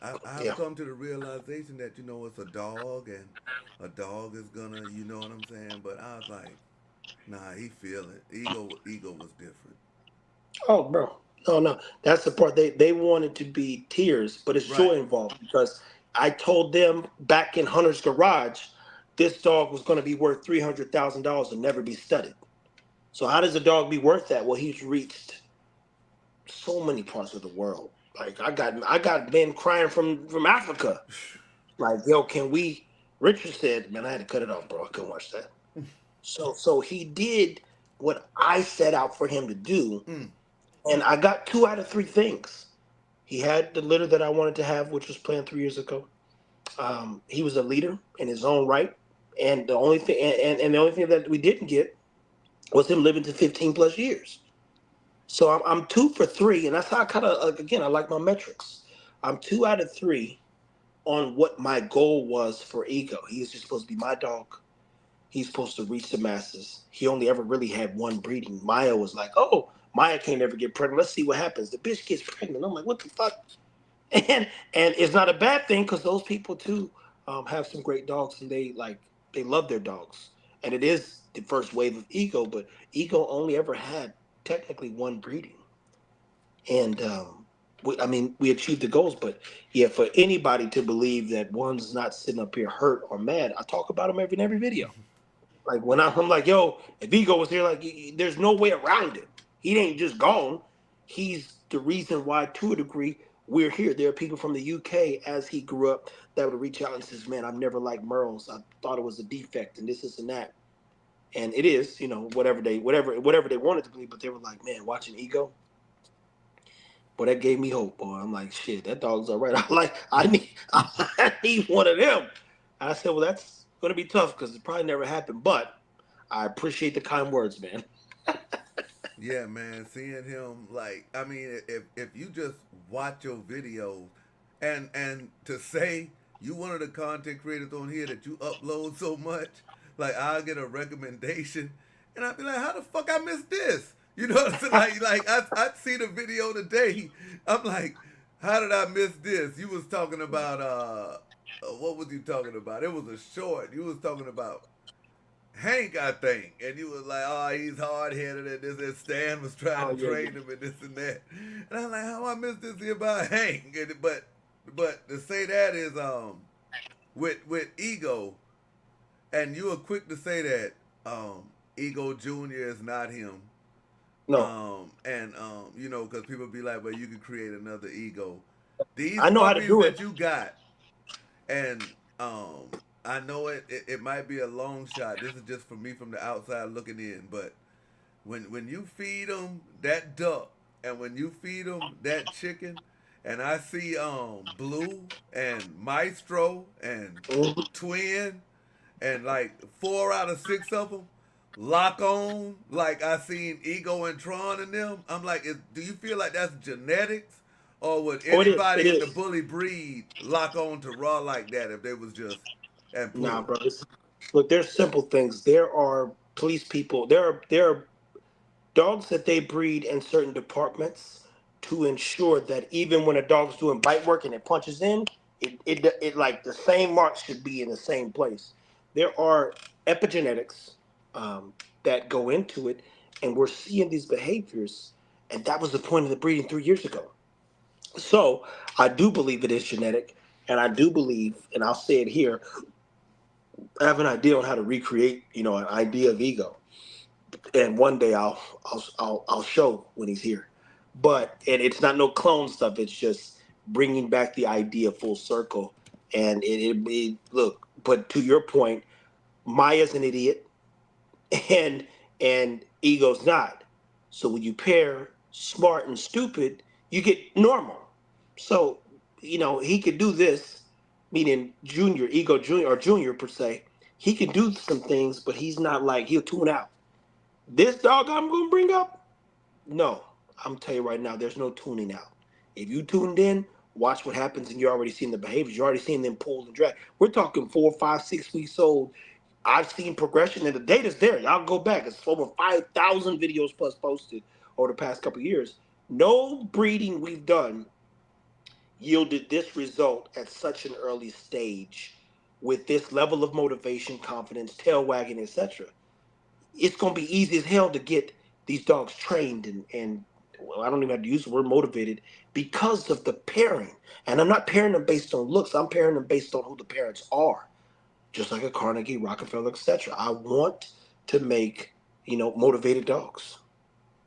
I've Yeah. come to the realization that it's a dog, and a dog is gonna, you know what I'm saying. But I was like, nah, he feel it. Ego was different. Oh, bro. No, no. That's the part. They wanted to be tears, but it's Right. joy involved, because I told them back in Hunter's garage, this dog was going to be worth $300,000 and never be studied. So how does a dog be worth that? Well, he's reached so many parts of the world. Like I got men crying from Africa. Like, yo, can we? Richard said, man, I had to cut it off, bro. I couldn't watch that. So he did what I set out for him to do, Mm. and I got two out of three things. He had the litter that I wanted to have, which was planned 3 years ago. He was a leader in his own right, and the only thing, and the only thing that we didn't get was him living to 15 plus years. So I'm two for three, and that's how I kind of, like, again, I like my metrics. I'm two out of three on what my goal was for Ego. He was just supposed to be my dog. He's supposed to reach the masses. He only ever really had one breeding. Maya was like, oh, Maya can't ever get pregnant. Let's see what happens. The bitch gets pregnant. I'm like, what the fuck? And it's not a bad thing, because those people too have some great dogs, and they love their dogs. And it is the first wave of Ego, but Ego only ever had technically one breeding, and I mean, we achieved the goals. But yeah, for anybody to believe that one's not sitting up here hurt or mad, I talk about them in every video. Like when I'm like, yo, if Ego was here, like, there's no way around it. He ain't just gone. He's the reason why, to a degree, we're here. There are people from the UK, as he grew up, that would reach out and says, man, I've never liked Merles. I thought it was a defect and this and that. And it is, whatever they wanted to believe, but they were like, man, watching Ego, boy, that gave me hope, boy. I'm like, shit, that dog's all right. I need one of them. And I said, well, that's gonna be tough because it probably never happened, but I appreciate the kind words, man. Yeah, man, seeing him, like, I mean, if you just watch your videos, and to say you one of the content creators on here that you upload so much, like I'll get a recommendation, and I'll be like, how the fuck I missed this? You know what I'm saying? Like I see the video today, I'm like, how did I miss this? You was talking about what was you talking about? It was a short. You was talking about Hank, I think, and you was like, oh, he's hard headed, and this, and Stan was trying Oh to yeah, yeah. train him, and this and that, and I'm like, how I missed this here about Hank? And, but to say that is with Ego, and you were quick to say that Ego Junior is not him, No, and you know, because people be like, well, you could create another Ego. These I know how to puppies do it. that you got, and I know it might be a long shot. This is just for me from the outside looking in, but when you feed them that duck and when you feed them that chicken, and I see Blue and Maestro and Mhm. Twin and like 4 out of 6 of them lock on like I seen Ego and Tron in them. I'm like, do you feel like that's genetics, or would Oh, it is. It anybody in the is. bully breed lock on to Raw like that if they was just and Nah, pull? bro. Look, there's simple things. There are police people. There are dogs that they breed in certain departments to ensure that even when a dog's doing bite work and it punches in, it like the same marks should be in the same place. There are epigenetics um, that go into it, and we're seeing these behaviors, and that was the point of the breeding 3 years ago. So I do believe it is genetic, and I do believe, and I'll say it here, I have an idea on how to recreate, an idea of Ego, and one day I'll show when he's here. But and it's not no clone stuff. It's just bringing back the idea full circle. And it look. But to your point, Maya's an idiot, and Ego's not. So when you pair smart and stupid, you get normal. So he could do this, meaning Junior, Ego Junior or Junior per se. He can do some things, but he's not like he'll tune out. This dog I'm gonna bring up, no. I'm tell you right now, there's no tuning out. If you tuned in, watch what happens, and you're already seeing the behaviors. You're already seeing them pull and drag. We're talking 4, 5, 6 weeks old. I've seen progression, and the data's there. Y'all go back. It's over 5,000 videos plus posted over the past couple of years. No breeding we've done yielded this result at such an early stage with this level of motivation, confidence, tail wagging, etc. It's going to be easy as hell to get these dogs trained and well, I don't even have to use the word motivated because of the pairing. And I'm not pairing them based on looks. I'm pairing them based on who the parents are. Just like a Carnegie, Rockefeller, etc. I want to make motivated dogs,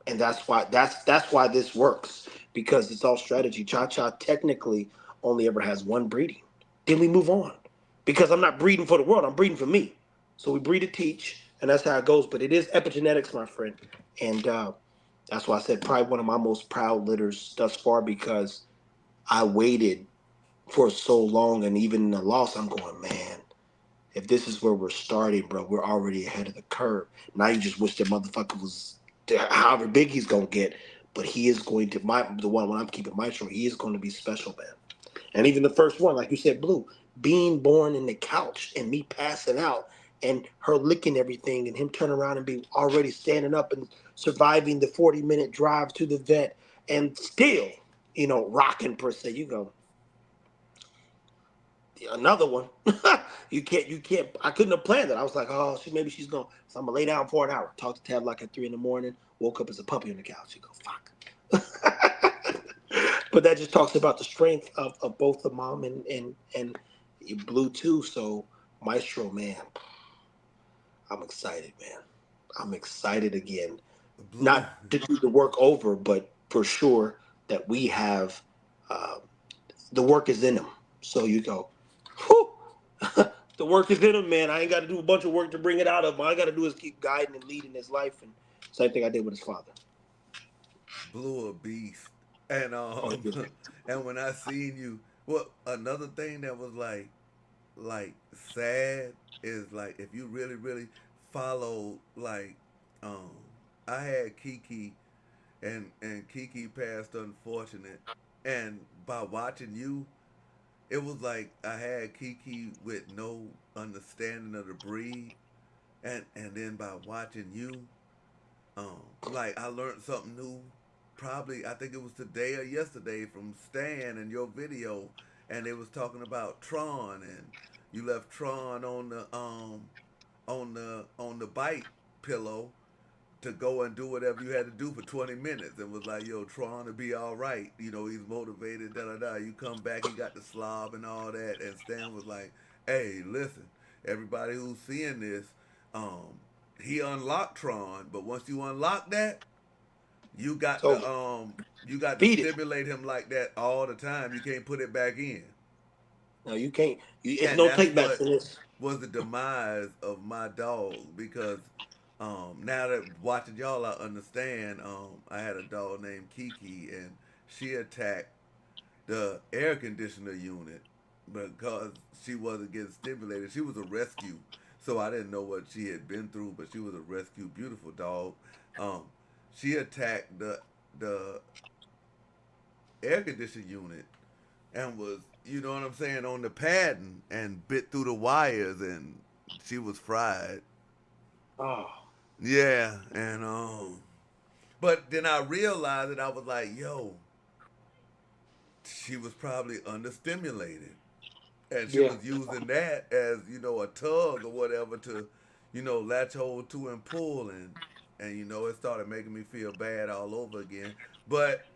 and that's why this works because it's all strategy. Cha Cha technically only ever has one breeding. Then we move on because I'm not breeding for the world. I'm breeding for me. So we breed to teach, and that's how it goes. But it is epigenetics, my friend, and that's why I said probably one of my most proud litters thus far because I waited for so long, and even in the loss, I'm going, man. If this is where we're starting, bro, we're already ahead of the curve. Now you just wish the motherfucker was however big he's gonna get, but he is going to the one when I'm keeping my show, he is going to be special, man. And even the first one, like you said, Blue, being born in the couch and me passing out and her licking everything and him turning around and be already standing up and surviving the 40-minute drive to the vet and still, rocking per se. You go, another one. You can't. I couldn't have planned it. I was like, oh, maybe she's going. So I'm gonna lay down for an hour. Talk to Tab like at 3 in the morning. Woke up as a puppy on the couch. You go, fuck. But that just talks about the strength of both the mom and Blue too. So Maestro, man, I'm excited, man. I'm excited again. Blue. Not to do the work over, but for sure that we have uh, the work is in them. So you go, whew. The work is in him, man. I ain't got to do a bunch of work to bring it out of him. All I got to do is keep guiding and leading his life. And same thing I did with his father. Blue a beast. And Oh, yeah. and when I seen you, well, another thing that was like sad is like if you really follow like um I had Kiki and Kiki passed unfortunate, and by watching you, it was like I had Kiki with no understanding of the breed, and then by watching you, like I learned something new. Probably I think it was today or yesterday from Stan and your video, and they was talking about Tron, and you left Tron on the bite pillow to go and do whatever you had to do for 20 minutes and was like, yo, Tron to be all right. You know, he's motivated, da da da. You come back, he got the slob and all that. And Stan was like, hey, listen, everybody who's seeing this, um, he unlocked Tron, but once you unlock that, you got So you got to beat it. stimulate him like that all the time. You can't put it back in. No, you can't. It's And no that's take back what for this. was the demise of my dog because now that watching y'all, I understand. I had a dog named Kiki, and she attacked the air conditioner unit because she wasn't getting stimulated. She was a rescue, so I didn't know what she had been through, but she was a rescue, beautiful dog. Um, she attacked the air conditioner unit and was, you know what I'm saying, on the padding and bit through the wires, and she was fried. Oh, Yeah, and but then I realized that I was like, yo, she was probably understimulated, and she yeah. was using that as a tug or whatever to, latch hold to and pull, and it started making me feel bad all over again. But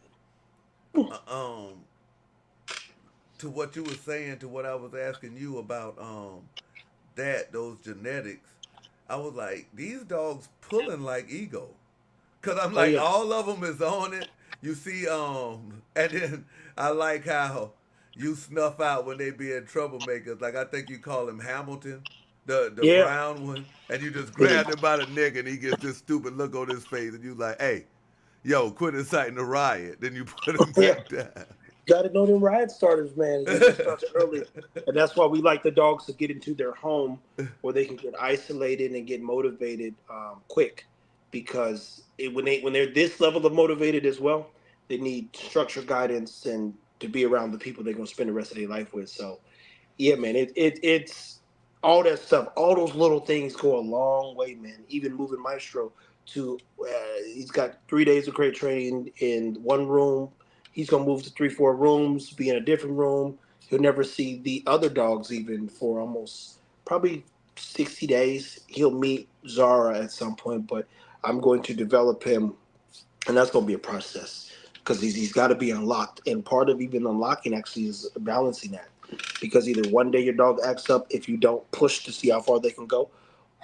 uh, um, to what you were saying, to what I was asking you about those genetics, I was like, these dogs pulling like ego. Cause I'm Oh like, yeah. all of them is on it. You see, and then I like how you snuff out when they being troublemakers. Like I think you call him Hamilton, the Yeah. brown one, and you just Yeah. grab him by the neck, and he gets this stupid look on his face, and you like, hey, yo, quit inciting a riot. Then you put him Yeah. back down. Got to know them riot starters, man. It starts early, and that's why we like the dogs to get into their home where they can get isolated and get motivated quick. Because when they're this level of motivated as well, they need structure, guidance, and to be around the people they're gonna spend the rest of their life with. So yeah, man, it's all that stuff. All those little things go a long way, man. Even moving Maestro to he's got 3 days of crate training in one room. He's gonna move to 3, 4 rooms, be in a different room. He'll never see the other dogs even for almost probably 60 days. He'll meet Zara at some point, but I'm going to develop him, and that's going to be a process because he's got to be unlocked. And part of even unlocking actually is balancing that, because either one day your dog acts up if you don't push to see how far they can go,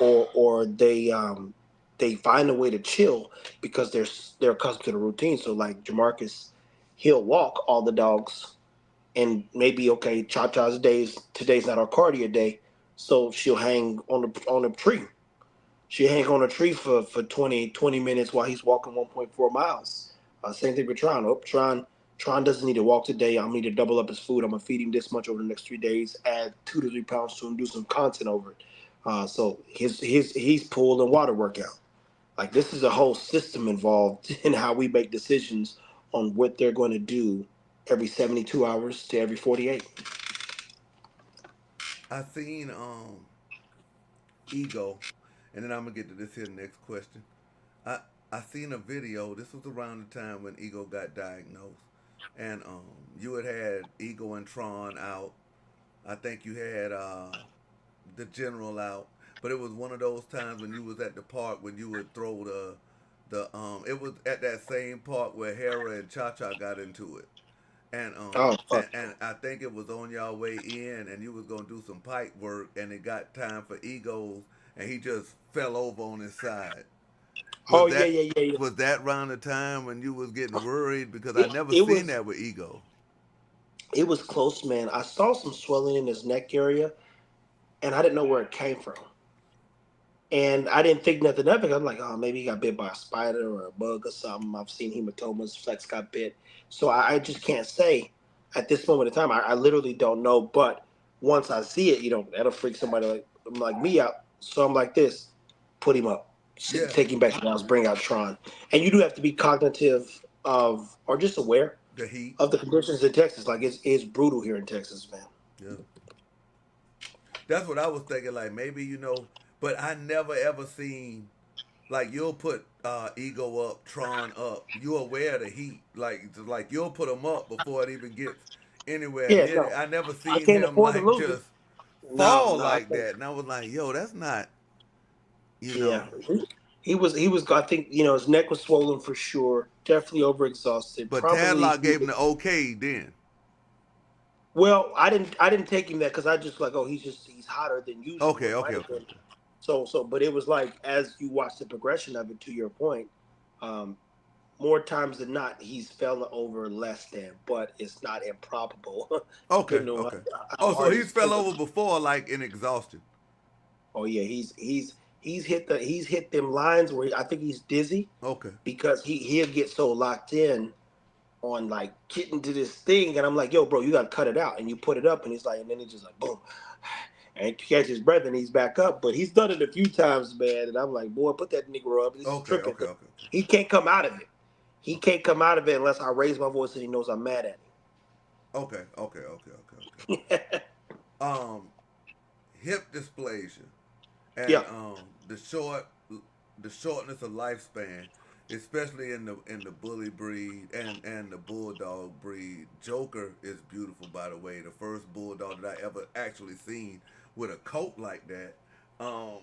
or they find a way to chill because they're accustomed to the routine. So like Jamarcus, he'll walk all the dogs, and maybe okay, Cha Cha's days today's not our cardio day, so she'll hang on a tree. She hang on a tree for 20 minutes while he's walking 1.4 miles. Same thing with Tron. Oh, Tron doesn't need to walk today. I'm need to double up his food. I'm gonna feed him this much over the next 3 days. Add 2 to 3 pounds to him. Do some content over it. So he's pulled and water workout. Like this is a whole system involved in how we make decisions on what they're going to do every 72 hours to every 48. I seen ego, and then I'm gonna get to this here next question. I I seen a video. This was around the time when Ego got diagnosed, and you had Ego and Tron out. I think you had the General out, but it was one of those times when you was at the park when you would throw the. It was at that same park where Hera and Cha Cha got into it, and Oh fuck. and I think it was on y'all way in, and you was gonna do some pipe work, and it got time for Egos, and he just fell over on his side. Was Oh yeah, that yeah, yeah, yeah. was that around the time when you was getting worried because I never It seen was that with Ego. it was close, man. I saw some swelling in his neck area, and I didn't know where it came from. And I didn't think nothing of it. I'm like, oh, maybe he got bit by a spider or a bug or something. I've seen hematomas. Flex got bit, so I just can't say at this moment in time. I literally don't know. But once I see it, that'll freak somebody like me out. So I'm like this: put him up, Yeah, take him back to the house, bring out Tron, and you do have to be cognitive of or just aware the heat. of the conditions in Texas. Like it's brutal here in Texas, man. Yeah, that's what I was thinking. Like maybe but I never ever seen like you'll put Ego up, Tron up. You aware of the heat, like you'll put them up before it even gets anywhere Yeah, near. no, I never I seen can't him afford to like lose him. just No, fall no, I like can't. that, and I was like, yo, that's not. You Yeah, know. he was. He was. I think his neck was swollen for sure. Definitely overexhausted. But Probably. Tadlock gave him the okay then. Well, I didn't take him that because I just like, oh, he's hotter than usual. Okay, It okay, might have okay, been okay. but it was like as you watch the progression of it. To your point, um, more times than not, he's fell over less than, but it's not improbable, Okay, depending on okay. how Oh, so hard he's he's fell triggered. over before, like in exhaustion. Oh yeah, he's hit them lines where I think he's dizzy Okay. because he'll get so locked in on like getting to this thing, and I'm like, yo, bro, you gotta cut it out, and you put it up, and he's like, and then he's just like, boom, and he catches his breath, and he's back up. But he's done it a few times, man, and I'm like, boy, put that nigga up. This is Okay, tripping okay, because okay, okay. he can't come out of it. He Okay. can't come out of it unless I raise my voice and he knows I'm mad at Okay, okay, okay, okay, okay. him. Um, hip dysplasia and Yeah. the shortness of lifespan, especially in the bully breed and the bulldog breed. Joker is beautiful, by the way. The first bulldog that I ever actually seen with a coat like that. Um,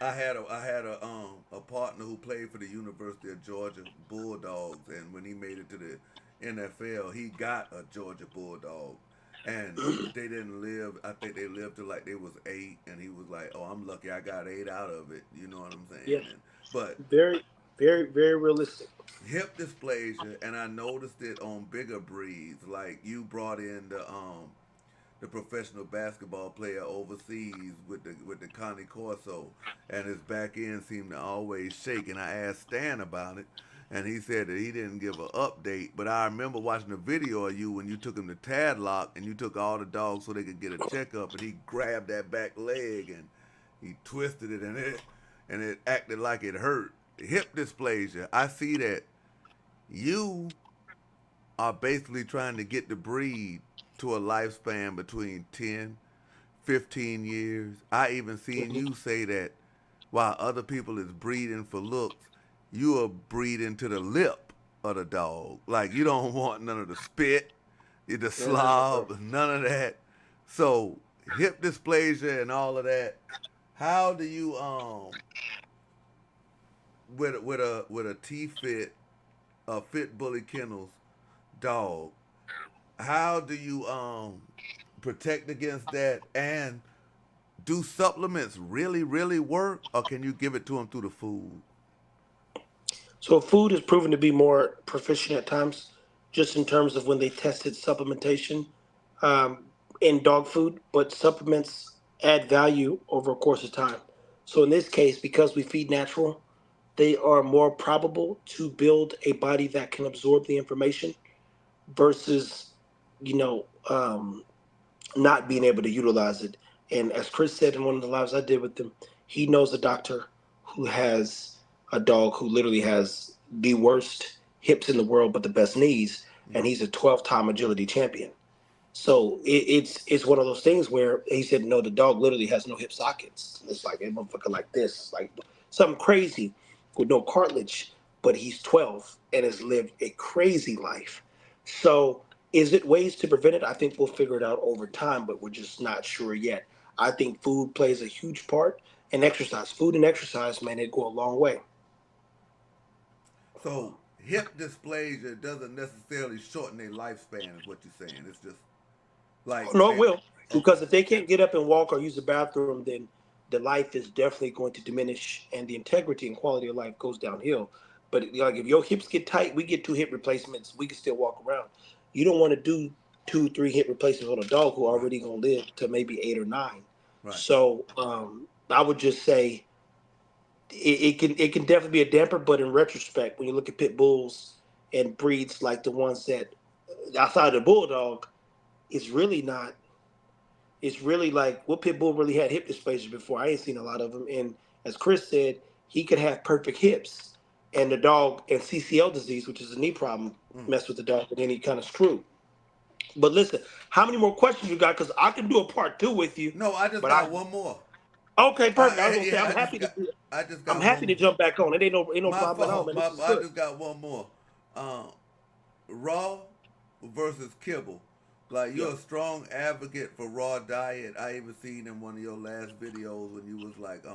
I had a partner who played for the University of Georgia Bulldogs, and when he made it to the NFL, he got a Georgia Bulldog, and they didn't live. I think they lived till like they was 8, and he was like, "Oh, I'm lucky I got 8 out of it." You know what I'm Yeah. saying? And but Very, very, very realistic. hip dysplasia, and I noticed it on bigger breeds. Like you brought in the professional basketball player overseas with the Connie Corso, and his back end seemed to always shake. And I asked Stan about it, and he said that he didn't give an update. But I remember watching a video of you when you took him to Tadlock, and you took all the dogs so they could get a checkup, and he grabbed that back leg and he twisted it, and it acted like it hurt. Hip dysplasia. I see that you are basically trying to get the breed to a lifespan between 10, 15 years. I even seen Mhm. you say that while other people is breeding for looks, you are breeding to the lip of the dog. Like you don't want none of the spit, the Uh, slob, none of that. So hip dysplasia and all of that. How do you with a T fit a fit bully kennels dog? How do you protect against that, and do supplements really work, or can you give it to them through the food? So food is proven to be more proficient at times, just in terms of when they tested supplementation um, in dog food, but supplements add value over a course of time. So in this case, because we feed natural, they are more probable to build a body that can absorb the information versus, you know, not being able to utilize it. And as Chris said in one of the lives I did with him, he knows a doctor who has a dog who literally has the worst hips in the world, but the best knees, and Mm-hmm. he's a 12-time agility champion. So it's one of those things where he said, no, the dog literally has no hip sockets. It's like a motherfucker like this, like something crazy with no cartilage. But he's 12 and has lived a crazy life. So is it ways to prevent it? I think we'll figure it out over time, but we're just not sure yet. I think food plays a huge part, and exercise. Food and exercise, man, it go a long way. So hip dysplasia doesn't necessarily shorten their lifespan, is what you're saying. It's just like Oh, no, it they. will. Okay. Because if they can't get up and walk or use the bathroom, then the life is definitely going to diminish and the integrity and quality of life goes downhill. But like if your hips get tight, we get 2 hip replacements, we can still walk around. You don't want to do 2, 3 hip replacements on a dog who Right. already gonna live to maybe 8 or 9. Right. So I would just say it can definitely be a damper, but in retrospect, when you look at pit bulls and breeds like the ones that outside the bulldog, it's really not it's really like what pit bull really had hip dysplasia before. I ain't seen a lot of them. And as Chris said, he could have perfect hips, and the dog and CCL disease, which is a knee problem, Mm. mess with the dog, and then he kind of screwed. But listen, how many more questions you got? Because I can do a part 2 with you. No, I just But I got one more. okay, perfect. I was gonna say Yeah, I just I'm got happy one to more. jump back on. It ain't no My problem at all, fault. man. This is I good. just got one more. Um, raw versus kibble. Like Yeah. you're a strong advocate for raw diet. I even seen in one of your last videos when you was like,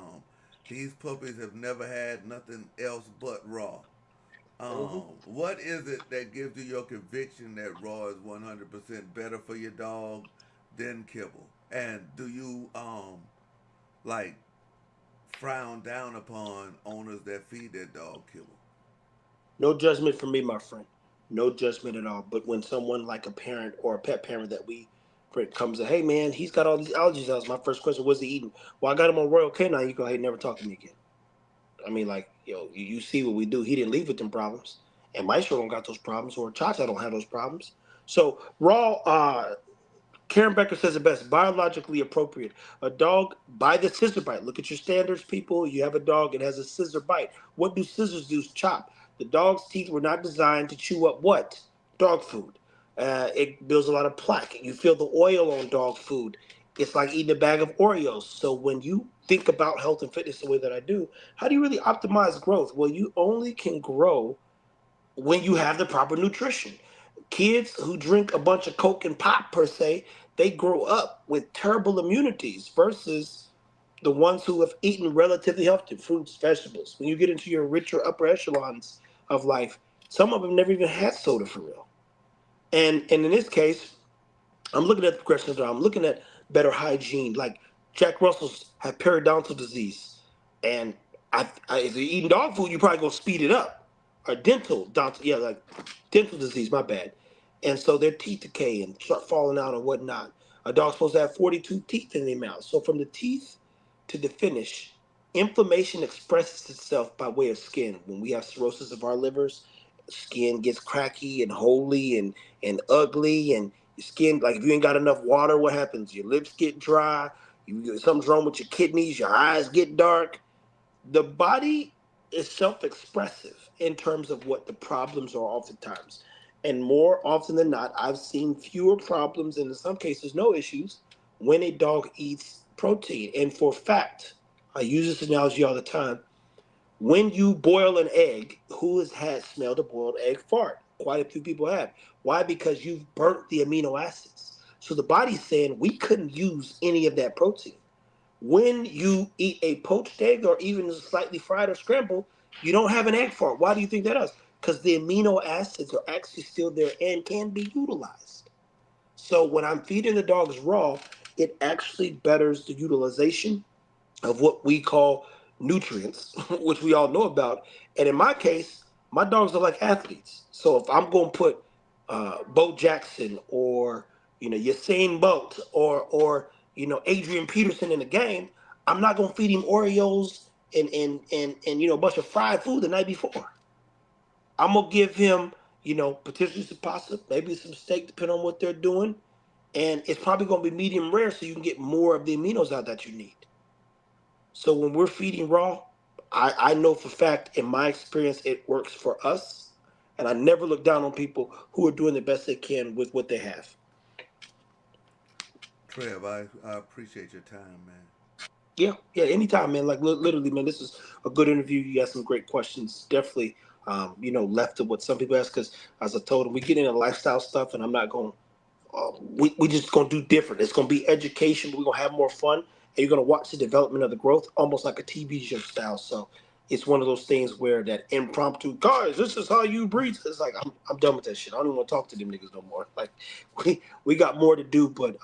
These puppies have never had nothing else but raw. Hmm. What is it that gives you your conviction that raw is 100% better for your dog than kibble? And do you like frown down upon owners that feed their dog kibble? No judgment from me, my friend. No judgment at all. But when someone like a parent or a pet parent that we comes in, hey man, he's got all these allergies. That was my first question. What's he eating? Well, I got him on Royal Canine. You go, hey, never talk to me again. I mean, like, you see what we do. He didn't leave with them problems. And Maestro don't got those problems, or Chacha don't have those problems. So raw Karen Becker says it best, biologically appropriate. A dog by the scissor bite. Look at your standards, people. You have a dog, it has a scissor bite. What do scissors do? Chop. The dog's teeth were not designed to chew up what? Dog food. It builds a lot of plaque. You feel the oil on dog food. It's like eating a bag of Oreos. So when you think about health and fitness the way that I do, how do you really optimize growth? Well, you only can grow when you have the proper nutrition. Kids who drink a bunch of Coke and pop, per se, they grow up with terrible immunities versus the ones who have eaten relatively healthy fruits, vegetables. When you get into your richer upper echelons of life, some of them never even had soda for real. And in this case, I'm looking at the progression. I'm looking at better hygiene. Like Jack Russell's have periodontal disease, and if you're eating dog food, you probably gonna speed it up. Or dental, yeah, like dental disease. My bad. And so their teeth decay and start falling out and whatnot. A dog's supposed to have 42 teeth in their mouth. So from the teeth to the finish, inflammation expresses itself by way of skin. When we have cirrhosis of our livers, skin gets cracky and holy and ugly, and your skin, like if you ain't got enough water, what happens? Your lips get dry. Something's wrong with your kidneys. Your eyes get dark. The body is self-expressive in terms of what the problems are oftentimes. And more often than not, I've seen fewer problems and in some cases no issues when a dog eats protein. And for fact, I use this analogy all the time. When you boil an egg, who has had smelled a boiled egg fart? Quite a few people have. Why? Because you've burnt the amino acids. So the body's saying we couldn't use any of that protein. When you eat a poached egg or even slightly fried or scrambled, you don't have an egg fart. Why do you think that is? Because the amino acids are actually still there and can be utilized. So when I'm feeding the dogs raw, it actually betters the utilization of what we call nutrients, which we all know about. And in my case, my dogs are like athletes. So if I'm going to put Bo Jackson or Usain Bolt or Adrian Peterson in the game, I'm not going to feed him Oreos and a bunch of fried food the night before. I'm gonna give him potentially some pasta, maybe some steak, depending on what they're doing, and it's probably gonna be medium rare, so you can get more of the aminos out that you need. So when we're feeding raw, I know for fact in my experience it works for us. And I never look down on people who are doing the best they can with what they have. Trev, I appreciate your time, man. Yeah, yeah, anytime, man. Like literally, man, this is a good interview. You got some great questions. Definitely, left to what some people ask. Because as I told them, we get into lifestyle stuff, and I'm not going we just gonna do different. It's gonna be education, but we're gonna have more fun, and you're gonna watch the development of the growth, almost like a TV show style. So it's one of those things where that impromptu, guys, this is how you breathe. It's like I'm done with that shit. I don't even want to talk to them niggas no more. Like we got more to do, but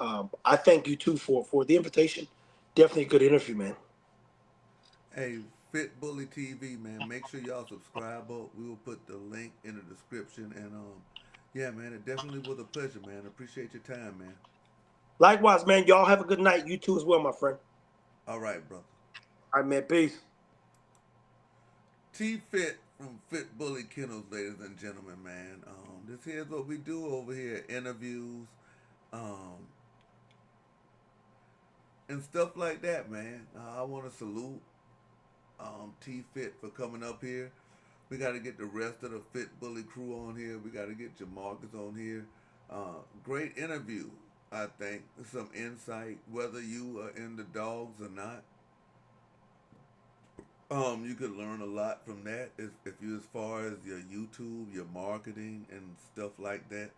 I thank you too for the invitation. Definitely a good interview, man. Hey, FitBully TV, man. Make sure y'all subscribe up. We will put the link in the description. And yeah, man, it definitely was a pleasure, man. Appreciate your time, man. Likewise, man. Y'all have a good night. You too as well, my friend. All right, brother. All right, man. Peace. T Fit from Fit Bully Kennels, ladies and gentlemen, man. This here's what we do over here: interviews, um, and stuff like that, man. I want to salute T Fit for coming up here. We got to get the rest of the Fit Bully crew on here. We got to get Jamarcus on here. Great interview, I think. Some insight, whether you are into dogs or not. You could learn a lot from that if you as far as your YouTube, your marketing and stuff like that.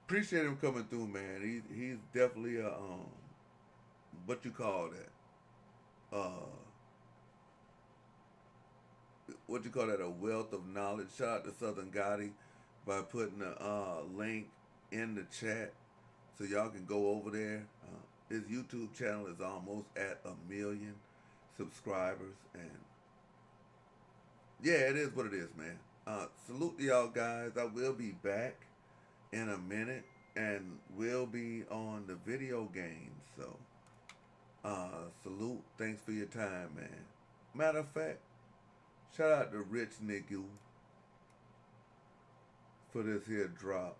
Appreciate him coming through, man. He's definitely a what you call that? what you call that, a wealth of knowledge. Shout out to Southern Gotti by putting a link in the chat so y'all can go over there. His YouTube channel is almost at 1 million subscribers, and yeah, it is what it is, man. Salute to y'all guys. I will be back in a minute, and we'll be on the video games. So, salute. Thanks for your time, man. Matter of fact, shout out to Rich Niggu for this here drop.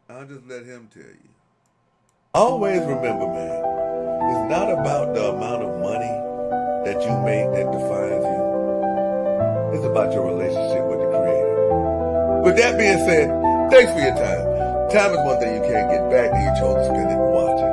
I'll just let him tell you. Always remember, man, it's not about the amount of money that you make that defines you. It's about your relationship with the Creator. With that being said, thanks for your time. Time is one thing you can't get back, and you chose to spend it watching.